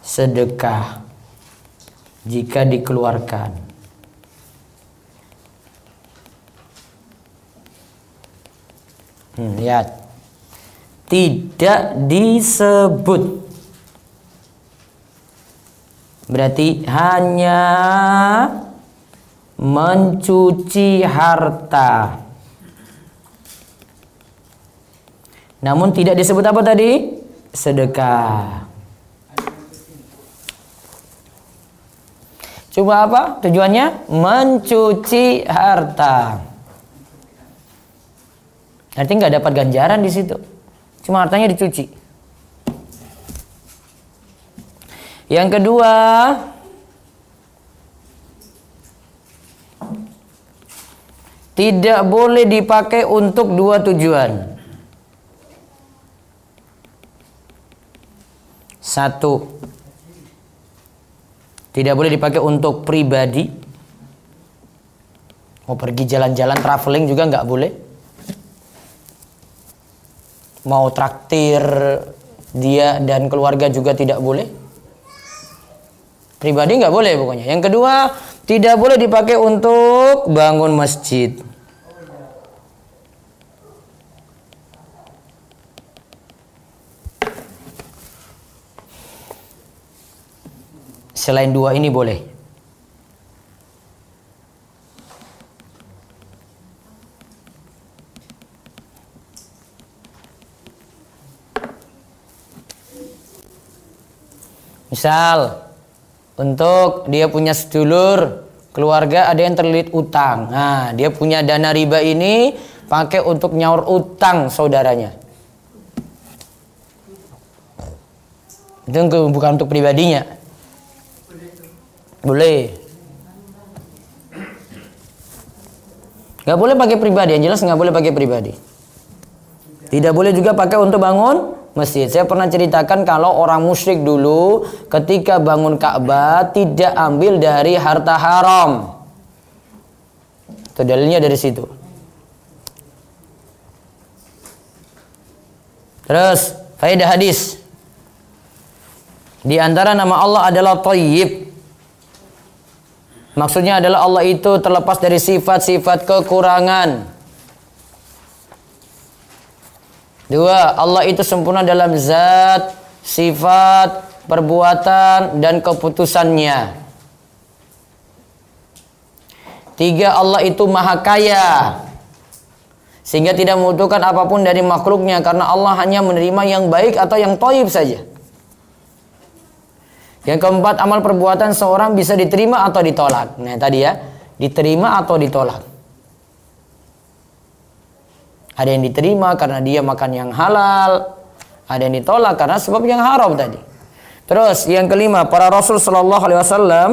sedekah jika dikeluarkan. Lihat, tidak disebut. Berarti hanya mencuci harta. Namun tidak disebut apa tadi? Sedekah. Coba apa tujuannya? Mencuci harta. Nanti nggak dapat ganjaran di situ. Cuma hartanya dicuci. Yang kedua, tidak boleh dipakai untuk dua tujuan. Satu, tidak boleh dipakai untuk pribadi. Mau pergi jalan-jalan traveling juga nggak boleh. Mau traktir dia dan keluarga juga tidak boleh. Pribadi nggak boleh pokoknya. Yang kedua, tidak boleh dipakai untuk bangun masjid. Selain dua ini boleh. Misal, untuk dia punya sedulur, keluarga ada yang terlilit utang. Nah, dia punya dana riba ini pakai untuk nyaur utang saudaranya. Itu bukan untuk pribadinya. Boleh. Gak boleh pakai pribadi, yang jelas gak boleh pakai pribadi. Tidak boleh juga pakai untuk bangun masjid. Saya pernah ceritakan kalau orang musyrik dulu ketika bangun Ka'bah tidak ambil dari harta haram. Itu dalilnya dari situ. Terus faedah hadis. Di antara nama Allah adalah Thayyib. Maksudnya adalah Allah itu terlepas dari sifat-sifat kekurangan. Dua, Allah itu sempurna dalam zat, sifat, perbuatan, dan keputusannya. Tiga, Allah itu maha kaya, sehingga tidak membutuhkan apapun dari makhluknya, karena Allah hanya menerima yang baik atau yang thayyib saja. Yang keempat, amal perbuatan seorang bisa diterima atau ditolak. Nah tadi ya, diterima atau ditolak. Ada yang diterima karena dia makan yang halal, ada yang ditolak karena sebab yang haram tadi. Terus yang kelima, para Rasul Sallallahu Alaihi Wasallam,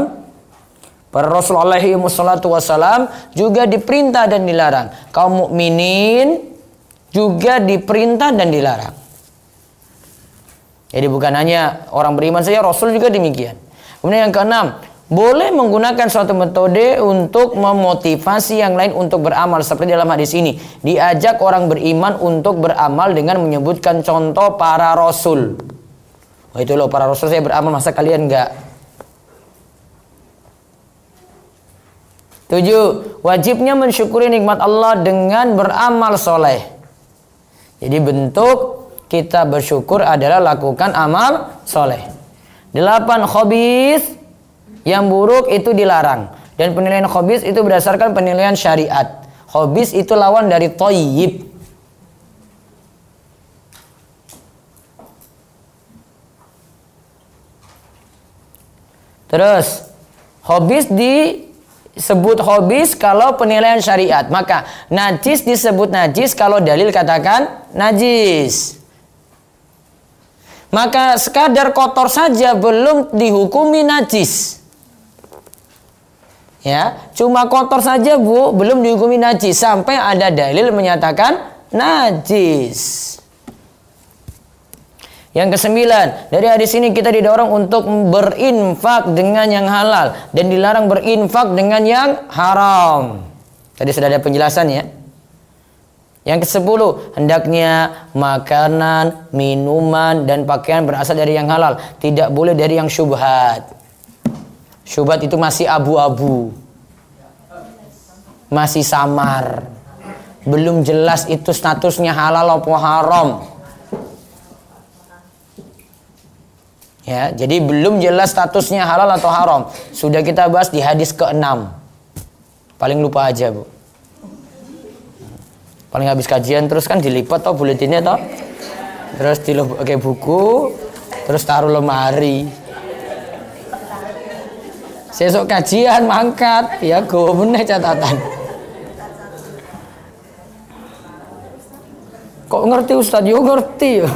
para Rasul Alaihi Wasallam juga diperintah dan dilarang. Kaum mukminin juga diperintah dan dilarang. Jadi bukan hanya orang beriman saja, Rasul juga demikian. Kemudian yang keenam, boleh menggunakan suatu metode untuk memotivasi yang lain untuk beramal. Seperti dalam hadis ini, diajak orang beriman untuk beramal dengan menyebutkan contoh para Rasul. Oh itu loh, para Rasul saya beramal, masa kalian enggak? 7. Wajibnya mensyukuri nikmat Allah dengan beramal soleh. Jadi bentuk kita bersyukur adalah lakukan amal soleh. 8. Khabis, yang buruk itu dilarang. Dan penilaian khabis itu berdasarkan penilaian syariat. Khabis itu lawan dari thayyib. Terus khabis disebut khabis kalau penilaian syariat. Maka najis disebut najis kalau dalil katakan najis. Maka sekadar kotor saja belum dihukumi najis. Ya, cuma kotor saja Bu, belum dihukumi najis sampai ada dalil menyatakan najis. Yang kesembilan, dari hadis ini kita didorong untuk berinfak dengan yang halal dan dilarang berinfak dengan yang haram. Tadi sudah ada penjelasan ya. Yang ke-10, hendaknya makanan, minuman, dan pakaian berasal dari yang halal. Tidak boleh dari yang syubhat. Syubhat itu masih abu-abu. Masih samar. Belum jelas itu statusnya halal atau haram. Ya, jadi belum jelas statusnya halal atau haram. Sudah kita bahas di hadis ke-6. Paling lupa aja Bu. Paling habis kajian terus kan dilipat toh buletinnya toh. Terus pakai buku, terus taruh lemari. Sesok kajian mangkat, ya go meneh catatan. ngerti Ustaz? Yo ngerti.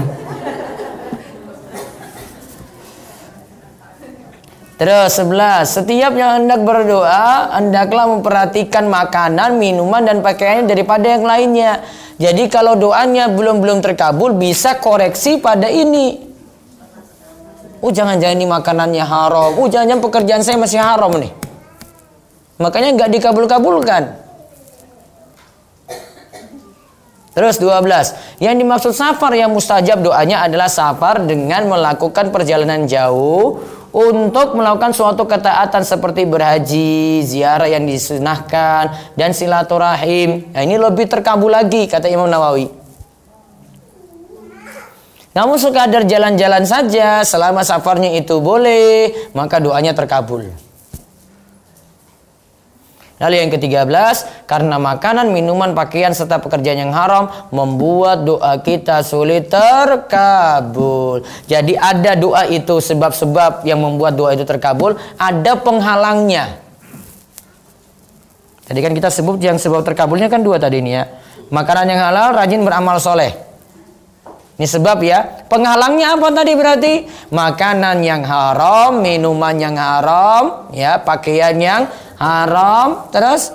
Terus 11, setiap yang hendak berdoa hendaklah memperhatikan makanan, minuman dan pakaiannya daripada yang lainnya. Jadi kalau doanya belum terkabul, bisa koreksi pada ini. Jangan-jangan ini makanannya haram. Jangan-jangan pekerjaan saya masih haram nih. Makanya nggak dikabul-kabulkan. Terus 12, yang dimaksud safar yang mustajab doanya adalah safar dengan melakukan perjalanan jauh untuk melakukan suatu ketaatan seperti berhaji, ziarah yang disunahkan, dan silaturahim. Nah, ini lebih terkabul lagi kata Imam Nawawi. Namun sekadar jalan-jalan saja selama safarnya itu boleh, maka doanya terkabul. Lalu yang ke-13, karena makanan, minuman, pakaian, serta pekerjaan yang haram membuat doa kita sulit terkabul. Jadi ada doa itu, sebab-sebab yang membuat doa itu terkabul, ada penghalangnya. Tadi kan kita sebut yang sebab terkabulnya kan 2 tadi ini ya. Makanan yang halal, rajin beramal soleh. Ini sebab ya. Penghalangnya apa tadi berarti? Makanan yang haram, minuman yang haram, ya, pakaian yang haram, terus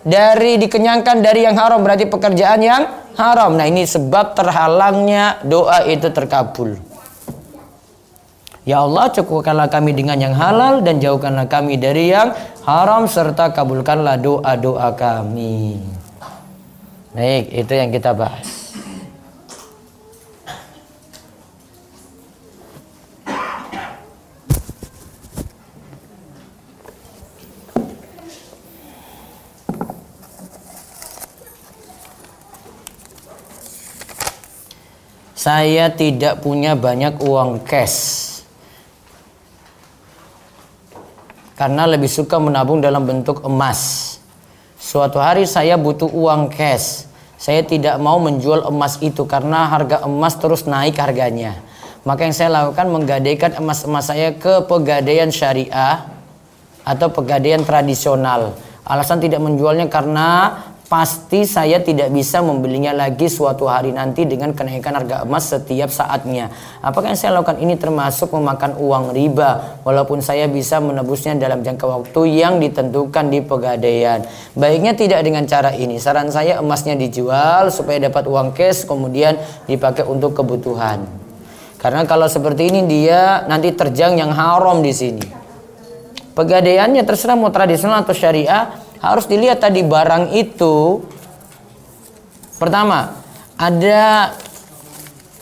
dari dikenyangkan dari yang haram berarti pekerjaan yang haram. Nah, ini sebab terhalangnya doa itu terkabul. Ya Allah, cukupkanlah kami dengan yang halal dan jauhkanlah kami dari yang haram serta kabulkanlah doa-doa kami. Baik, itu yang kita bahas. Saya tidak punya banyak uang cash karena lebih suka menabung dalam bentuk emas. Suatu hari saya butuh uang cash. Saya tidak mau menjual emas itu karena harga emas terus naik harganya. Maka yang saya lakukan menggadaikan emas-emas saya ke pegadaian syariah atau pegadaian tradisional. Alasan tidak menjualnya karena pasti saya tidak bisa membelinya lagi suatu hari nanti dengan kenaikan harga emas setiap saatnya. Apakah yang saya lakukan ini termasuk memakan uang riba walaupun saya bisa menebusnya dalam jangka waktu yang ditentukan di pegadaian? Baiknya tidak dengan cara ini. Saran saya emasnya dijual supaya dapat uang cash kemudian dipakai untuk kebutuhan. Karena kalau seperti ini dia nanti terjang yang haram di sini. Pegadaiannya terserah mau tradisional atau syariah. Harus dilihat tadi barang itu. Pertama, ada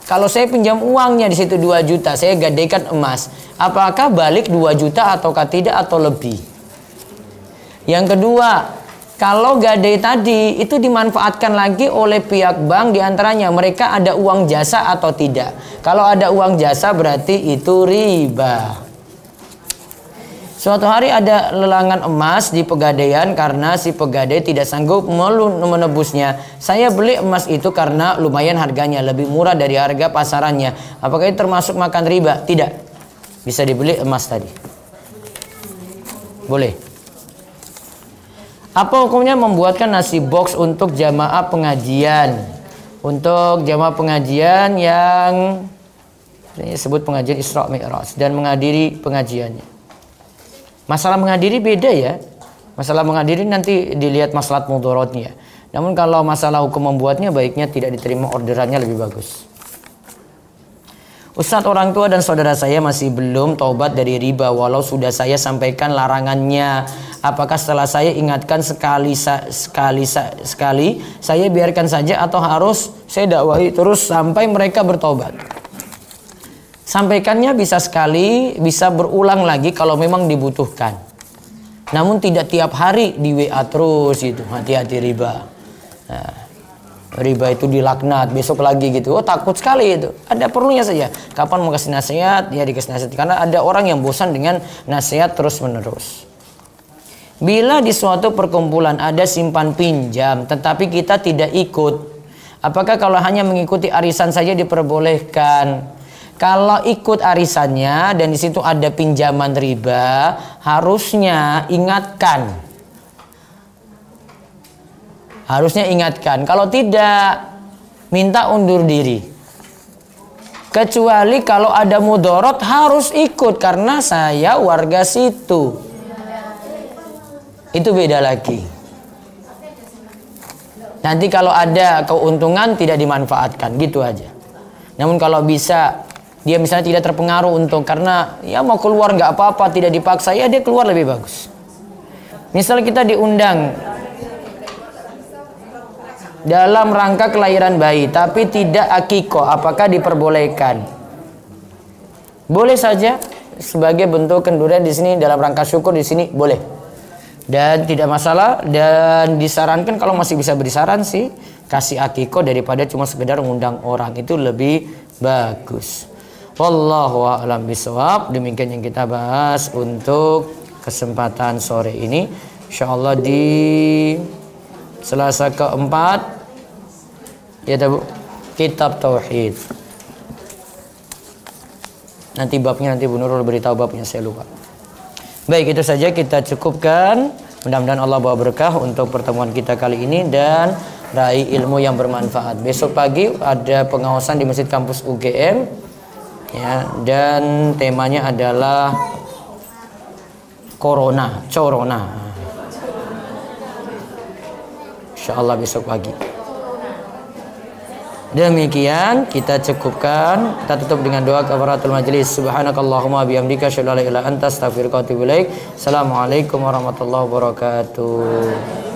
kalau saya pinjam uangnya di situ 2 juta, saya gadaikan emas. Apakah balik 2 juta ataukah tidak atau lebih? Yang kedua, kalau gadai tadi itu dimanfaatkan lagi oleh pihak bank, diantaranya mereka ada uang jasa atau tidak. Kalau ada uang jasa berarti itu riba. Suatu hari ada lelangan emas di pegadaian karena si pegadai tidak sanggup menebusnya. Saya beli emas itu karena lumayan harganya, lebih murah dari harga pasarannya. Apakah itu termasuk makan riba? Tidak. Bisa dibeli emas tadi. Boleh. Apa hukumnya membuatkan nasi box untuk jamaah pengajian? Untuk jamaah pengajian yang disebut pengajian Isra Mi'raj dan menghadiri pengajiannya. Masalah menghadiri beda ya. Masalah menghadiri nanti dilihat maslahat mudharatnya. Namun kalau masalah hukum membuatnya, baiknya tidak diterima orderannya lebih bagus. Ustadz, orang tua dan saudara saya masih belum taubat dari riba walau sudah saya sampaikan larangannya. Apakah setelah saya ingatkan sekali saya biarkan saja atau harus saya dakwahi terus sampai mereka bertaubat? Sampaikannya bisa sekali, bisa berulang lagi kalau memang dibutuhkan. Namun tidak tiap hari di WA terus gitu. Hati-hati riba. Nah, riba itu dilaknat, besok lagi gitu. Takut sekali itu. Ada perlunya saja. Kapan mau kasih nasihat, ya dikasih nasihat. Karena ada orang yang bosan dengan nasihat terus menerus. Bila di suatu perkumpulan ada simpan pinjam, tetapi kita tidak ikut, apakah kalau hanya mengikuti arisan saja diperbolehkan? Kalau ikut arisannya dan di situ ada pinjaman riba, harusnya ingatkan. Harusnya ingatkan. Kalau tidak, minta undur diri. Kecuali kalau ada mudorot harus ikut karena saya warga situ. Itu beda lagi. Nanti kalau ada keuntungan tidak dimanfaatkan, gitu aja. Namun kalau bisa dia misalnya tidak terpengaruh untung karena ya mau keluar nggak apa-apa, tidak dipaksa, ya dia keluar lebih bagus. Misal kita diundang dalam rangka kelahiran bayi tapi tidak akikoh, apakah diperbolehkan? Boleh saja sebagai bentuk kendurian di sini, dalam rangka syukur di sini boleh. Dan tidak masalah, dan disarankan kalau masih bisa beri saran sih kasih akikoh daripada cuma sekedar mengundang orang, itu lebih bagus. Wallahu a'lam bishawab. Demikian yang kita bahas untuk kesempatan sore ini. Insyaallah di Selasa keempat ya Bu, kitab tauhid. Nanti babnya nanti Bu Nurul beritahu babnya, saya lupa. Baik, itu saja kita cukupkan. Mudah-mudahan Allah bawa berkah untuk pertemuan kita kali ini dan raih ilmu yang bermanfaat. Besok pagi ada pengawasan di Masjid Kampus UGM ya, dan temanya adalah corona. Insyaallah besok pagi. Demikian kita cukupkan. Kita tutup dengan doa kafaratul majlis. Subhanakallahumma bihamdika asyhadu an la ilaha illa anta astaghfiruka wa atubu ilaik. Assalamualaikum warahmatullahi wabarakatuh.